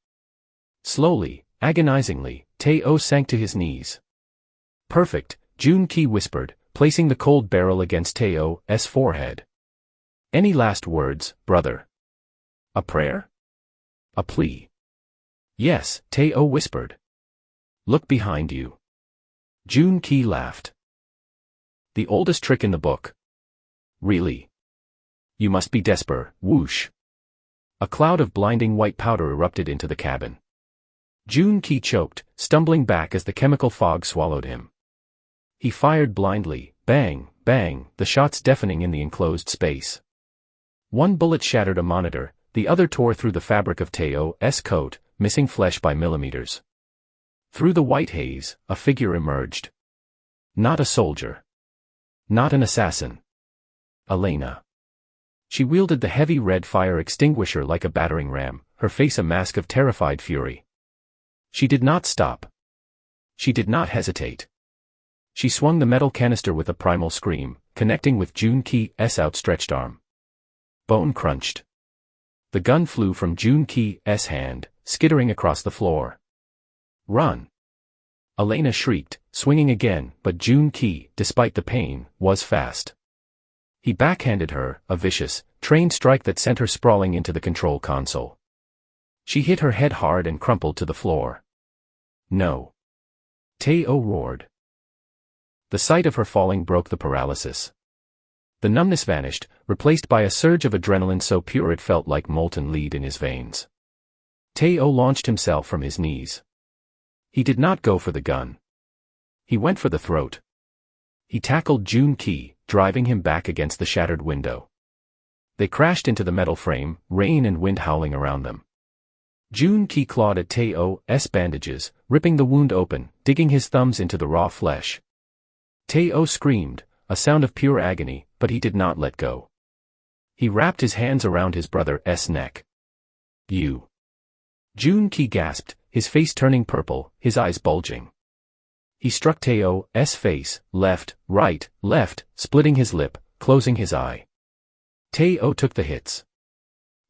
Slowly, agonizingly, Teo sank to his knees. "Perfect," Jun Ki whispered, placing the cold barrel against Teo's forehead. "Any last words, brother? A prayer? A plea?" "Yes," Teo whispered. "Look behind you." Jun Ki laughed. "The oldest trick in the book. Really? You must be desperate." Whoosh. A cloud of blinding white powder erupted into the cabin. Jun Ki choked, stumbling back as the chemical fog swallowed him. He fired blindly, bang, bang, the shots deafening in the enclosed space. One bullet shattered a monitor, the other tore through the fabric of Teo's coat, missing flesh by millimeters. Through the white haze, a figure emerged. Not a soldier. Not an assassin. Elena. She wielded the heavy red fire extinguisher like a battering ram, her face a mask of terrified fury. She did not stop. She did not hesitate. She swung the metal canister with a primal scream, connecting with Jun Ki's outstretched arm. Bone crunched. The gun flew from Jun Ki's hand, skittering across the floor. "Run!" Elena shrieked, swinging again, but Jun Ki, despite the pain, was fast. He backhanded her, a vicious, trained strike that sent her sprawling into the control console. She hit her head hard and crumpled to the floor. "No!" Teo roared. The sight of her falling broke the paralysis. The numbness vanished, replaced by a surge of adrenaline so pure it felt like molten lead in his veins. Teo launched himself from his knees. He did not go for the gun. He went for the throat. He tackled Jun Ki, driving him back against the shattered window. They crashed into the metal frame, rain and wind howling around them. Jun Ki clawed at Teo's bandages, ripping the wound open, digging his thumbs into the raw flesh. Teo screamed, a sound of pure agony, but he did not let go. He wrapped his hands around his brother's neck. You. Jun Ki gasped, his face turning purple, his eyes bulging. He struck Teo's face, left, right, left, splitting his lip, closing his eye. Teo took the hits.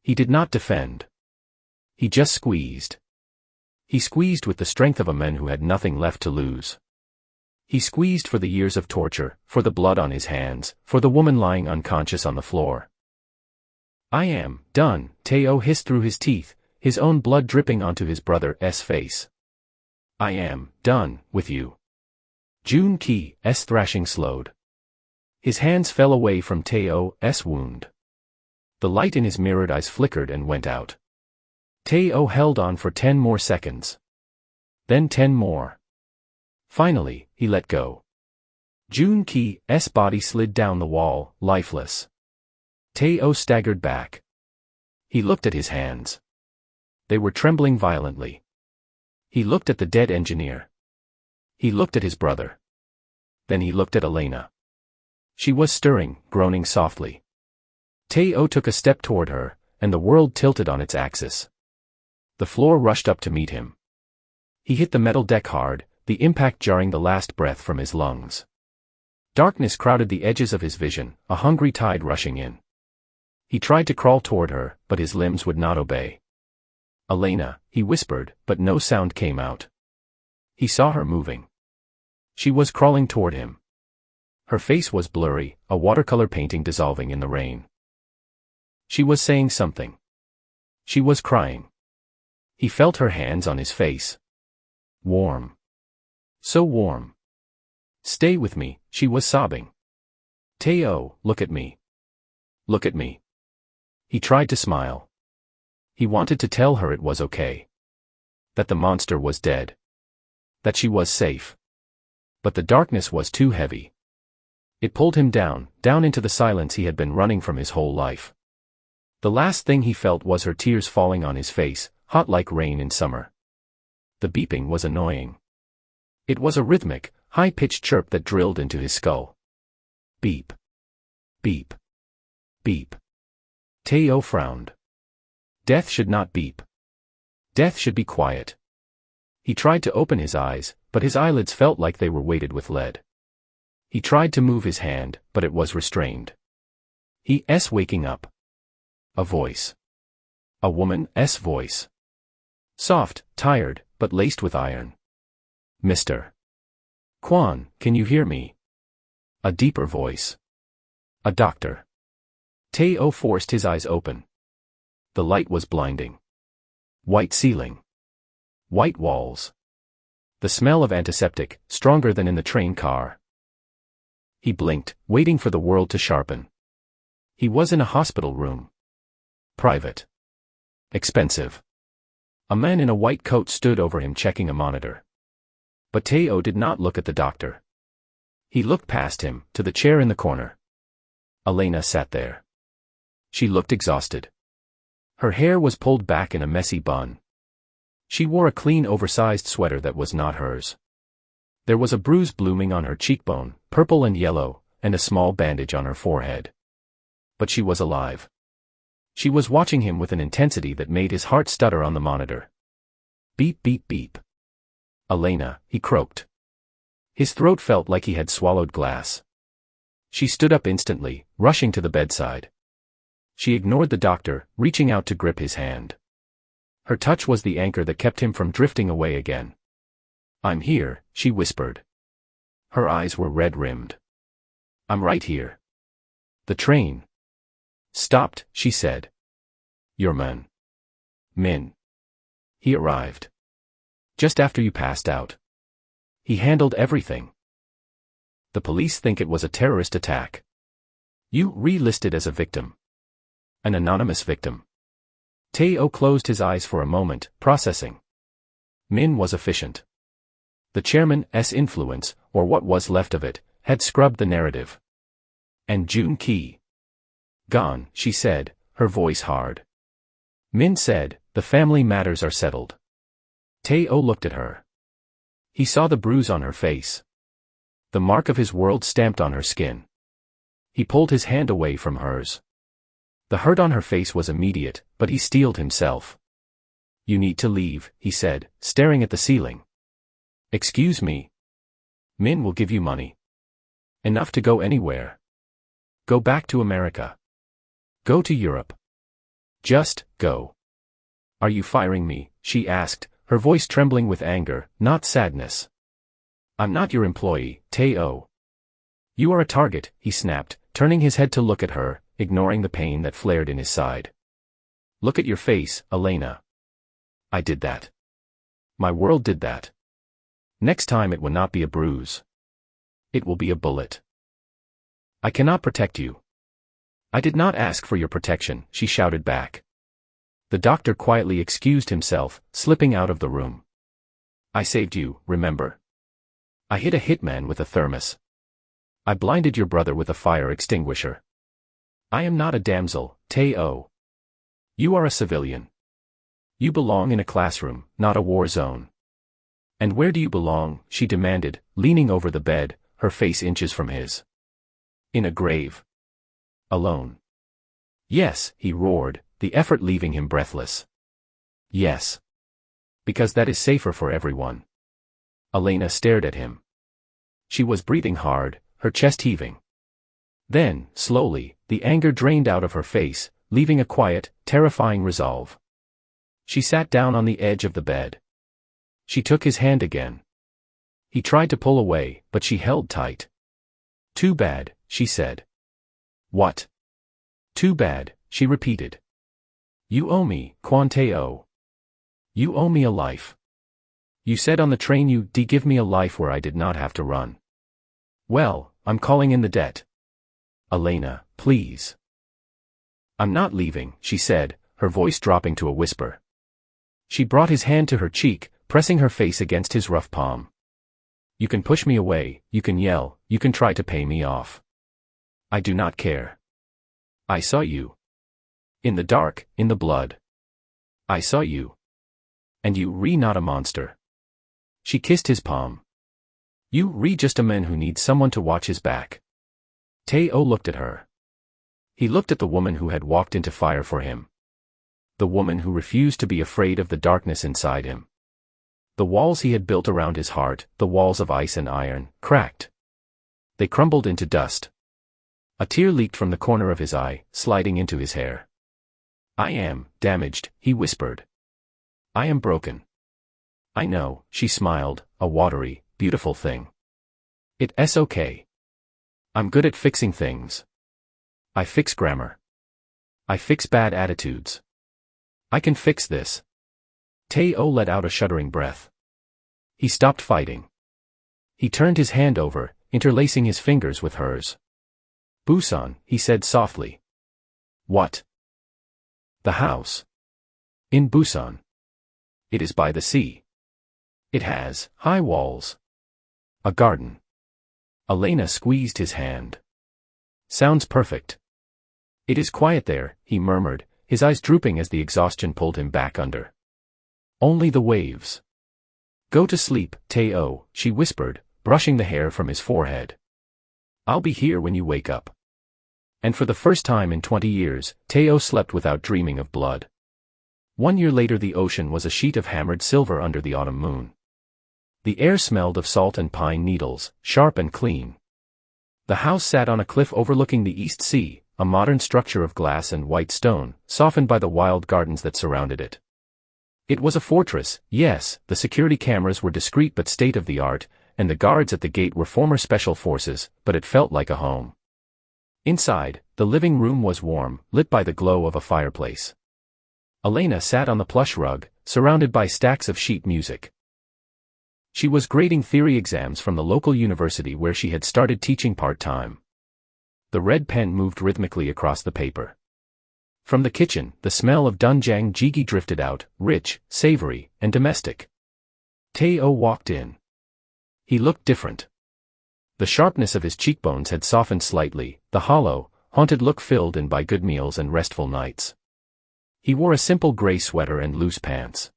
He did not defend. He just squeezed. He squeezed with the strength of a man who had nothing left to lose. He squeezed for the years of torture, for the blood on his hands, for the woman lying unconscious on the floor. I am done, Teo hissed through his teeth, his own blood dripping onto his brother's face. I am done with you. Jun Ki's thrashing slowed. His hands fell away from Teo's wound. The light in his mirrored eyes flickered and went out. Teo held on for 10 more seconds. Then 10 more. Finally, he let go. Jun Ki's body slid down the wall, lifeless. Teo staggered back. He looked at his hands. They were trembling violently. He looked at the dead engineer. He looked at his brother. Then he looked at Elena. She was stirring, groaning softly. Teo took a step toward her, and the world tilted on its axis. The floor rushed up to meet him. He hit the metal deck hard, the impact jarring the last breath from his lungs. Darkness crowded the edges of his vision, a hungry tide rushing in. He tried to crawl toward her, but his limbs would not obey. Elena, he whispered, but no sound came out. He saw her moving. She was crawling toward him. Her face was blurry, a watercolor painting dissolving in the rain. She was saying something. She was crying. He felt her hands on his face. Warm. So warm. Stay with me, she was sobbing. Teo, look at me. Look at me. He tried to smile. He wanted to tell her it was okay. That the monster was dead. That she was safe. But the darkness was too heavy. It pulled him down, down into the silence he had been running from his whole life. The last thing he felt was her tears falling on his face, hot like rain in summer. The beeping was annoying. It was a rhythmic, high-pitched chirp that drilled into his skull. Beep. Beep. Beep. Teo frowned. Death should not beep. Death should be quiet. He tried to open his eyes, but his eyelids felt like they were weighted with lead. He tried to move his hand, but it was restrained. He's waking up. A voice. A woman's voice. Soft, tired, but laced with iron. Mr. Kwan, can you hear me? A deeper voice. A doctor. Teo forced his eyes open. The light was blinding. White ceiling. White walls. The smell of antiseptic, stronger than in the train car. He blinked, waiting for the world to sharpen. He was in a hospital room. Private. Expensive. A man in a white coat stood over him checking a monitor. But Teo did not look at the doctor. He looked past him, to the chair in the corner. Elena sat there. She looked exhausted. Her hair was pulled back in a messy bun. She wore a clean oversized sweater that was not hers. There was a bruise blooming on her cheekbone, purple and yellow, and a small bandage on her forehead. But she was alive. She was watching him with an intensity that made his heart stutter on the monitor. Beep beep beep. Elena, he croaked. His throat felt like he had swallowed glass. She stood up instantly, rushing to the bedside. She ignored the doctor, reaching out to grip his hand. Her touch was the anchor that kept him from drifting away again. I'm here, she whispered. Her eyes were red-rimmed. I'm right here. The train stopped, she said. Your man. Min. He arrived. Just after you passed out. He handled everything. The police think it was a terrorist attack. You re-listed as a victim. An anonymous victim. Teo closed his eyes for a moment, processing. Min was efficient. The chairman's influence, or what was left of it, had scrubbed the narrative. And June Ki. Gone, she said, her voice hard. Min said, the family matters are settled. Teo looked at her. He saw the bruise on her face. The mark of his world stamped on her skin. He pulled his hand away from hers. The hurt on her face was immediate, but he steeled himself. You need to leave, he said, staring at the ceiling. Excuse me. Min will give you money. Enough to go anywhere. Go back to America. Go to Europe. Just, go. Are you firing me? She asked, her voice trembling with anger, not sadness. I'm not your employee, Teo. You are a target, he snapped, turning his head to look at her, ignoring the pain that flared in his side. Look at your face, Elena. I did that. My world did that. Next time it will not be a bruise. It will be a bullet. I cannot protect you. I did not ask for your protection, she shouted back. The doctor quietly excused himself, slipping out of the room. I saved you, remember? I hit a hitman with a thermos. I blinded your brother with a fire extinguisher. I am not a damsel, Teo. You are a civilian. You belong in a classroom, not a war zone. And where do you belong? She demanded, leaning over the bed, her face inches from his. In a grave. Alone. Yes, he roared, the effort leaving him breathless. Yes. Because that is safer for everyone. Elena stared at him. She was breathing hard, her chest heaving. Then, slowly, the anger drained out of her face, leaving a quiet, terrifying resolve. She sat down on the edge of the bed. She took his hand again. He tried to pull away, but she held tight. Too bad, she said. What? Too bad, she repeated. You owe me, Teo. You owe me a life. You said on the train you'd give me a life where I did not have to run. Well, I'm calling in the debt. Elena, please. I'm not leaving, she said, her voice dropping to a whisper. She brought his hand to her cheek, pressing her face against his rough palm. You can push me away, you can yell, you can try to pay me off. I do not care. I saw you. In the dark, in the blood. I saw you. And you not a monster. She kissed his palm. You just a man who needs someone to watch his back. Teo looked at her. He looked at the woman who had walked into fire for him. The woman who refused to be afraid of the darkness inside him. The walls he had built around his heart, the walls of ice and iron, cracked. They crumbled into dust. A tear leaked from the corner of his eye, sliding into his hair. I am damaged, he whispered. I am broken. I know, she smiled, a watery, beautiful thing. It's okay. I'm good at fixing things. I fix grammar. I fix bad attitudes. I can fix this. Teo let out a shuddering breath. He stopped fighting. He turned his hand over, interlacing his fingers with hers. Busan, he said softly. What? The house. In Busan. It is by the sea. It has high walls. A garden. Elena squeezed his hand. Sounds perfect. It is quiet there, he murmured, his eyes drooping as the exhaustion pulled him back under. Only the waves. Go to sleep, Teo, she whispered, brushing the hair from his forehead. I'll be here when you wake up. And for the first time in 20 years, Teo slept without dreaming of blood. 1 year later the ocean was a sheet of hammered silver under the autumn moon. The air smelled of salt and pine needles, sharp and clean. The house sat on a cliff overlooking the East Sea, a modern structure of glass and white stone, softened by the wild gardens that surrounded it. It was a fortress, yes, the security cameras were discreet but state-of-the-art, and the guards at the gate were former special forces, but it felt like a home. Inside, the living room was warm, lit by the glow of a fireplace. Elena sat on the plush rug, surrounded by stacks of sheet music. She was grading theory exams from the local university where she had started teaching part-time. The red pen moved rhythmically across the paper. From the kitchen, the smell of doenjang jjigae drifted out, rich, savory, and domestic. Tae-oh walked in. He looked different. The sharpness of his cheekbones had softened slightly, the hollow, haunted look filled in by good meals and restful nights. He wore a simple gray sweater and loose pants.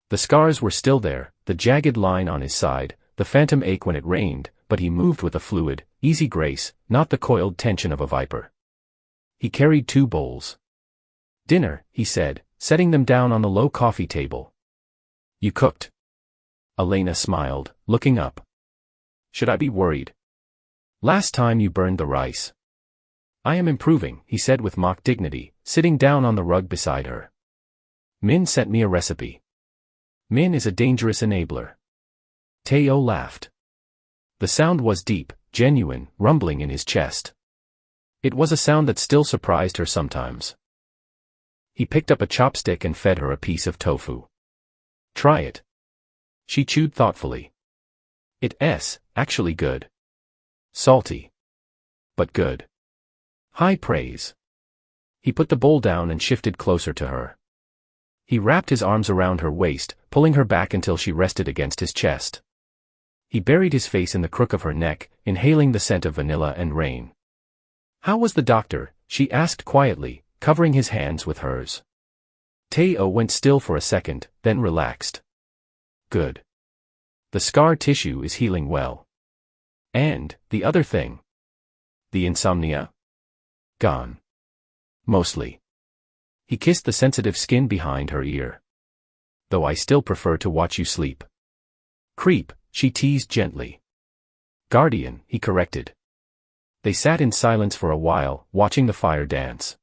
The scars were still there, the jagged line on his side, the phantom ache when it rained, but he moved with a fluid, easy grace, not the coiled tension of a viper. He carried 2 bowls. "Dinner," he said, setting them down on the low coffee table. "You cooked?" Elena smiled, looking up. "Should I be worried? Last time you burned the rice." "I am improving," he said with mock dignity, sitting down on the rug beside her. "Min sent me a recipe." "Min is a dangerous enabler." Tae-oh laughed. The sound was deep, genuine, rumbling in his chest. It was a sound that still surprised her sometimes. He picked up a chopstick and fed her a piece of tofu. "Try it." She chewed thoughtfully. "It's actually good. Salty. But good. High praise." He put the bowl down and shifted closer to her. He wrapped his arms around her waist, pulling her back until she rested against his chest. He buried his face in the crook of her neck, inhaling the scent of vanilla and rain. "How was the doctor?" she asked quietly, covering his hands with hers. Tae-oh went still for a second, then relaxed. "Good. The scar tissue is healing well. And, the other thing. The insomnia? Gone. Mostly." He kissed the sensitive skin behind her ear. "Though I still prefer to watch you sleep." "Creep," she teased gently. "Guardian," he corrected. They sat in silence for a while, watching the fire dance.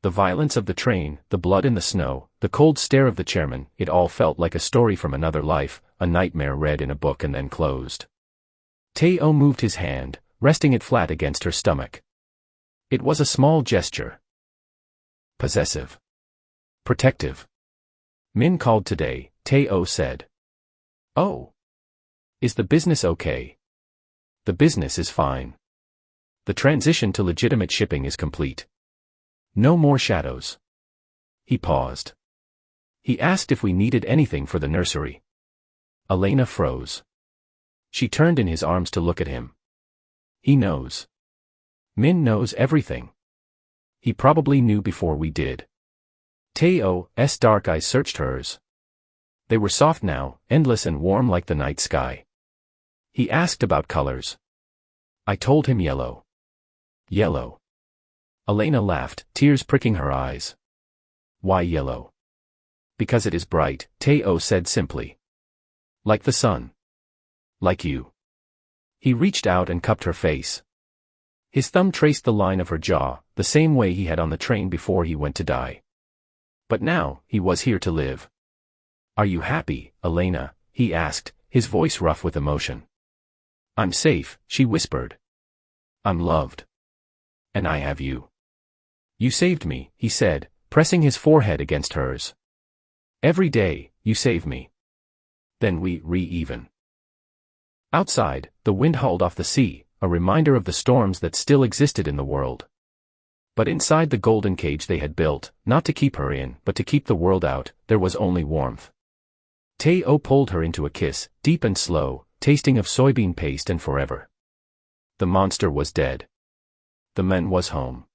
The violence of the train, the blood in the snow, the cold stare of the chairman, it all felt like a story from another life, a nightmare read in a book and then closed. Tae-oh moved his hand, resting it flat against her stomach. It was a small gesture. Possessive. Protective. "Min called today," Tae-oh said. "Oh. Is the business okay?" "The business is fine. The transition to legitimate shipping is complete. No more shadows." He paused. He asked if we needed anything for the nursery. Elena froze. She turned in his arms to look at him. "He knows. Min knows everything. He probably knew before we did." Tae-oh's dark eyes searched hers. They were soft now, endless and warm like the night sky. He asked about colors. I told him yellow. Yellow. Elena laughed, tears pricking her eyes. "Why yellow?" "Because it is bright," Tae-oh said simply. "Like the sun. Like you." He reached out and cupped her face. His thumb traced the line of her jaw, the same way he had on the train before he went to die. But now, he was here to live. "Are you happy, Elena?" he asked, his voice rough with emotion. "I'm safe," she whispered. "I'm loved. And I have you." "You saved me," he said, pressing his forehead against hers. "Every day, you save me. Then we re-even." Outside, the wind howled off the sea, a reminder of the storms that still existed in the world. But inside the golden cage they had built, not to keep her in, but to keep the world out, there was only warmth. Tae-oh pulled her into a kiss, deep and slow, tasting of soybean paste and forever. The monster was dead. The man was home.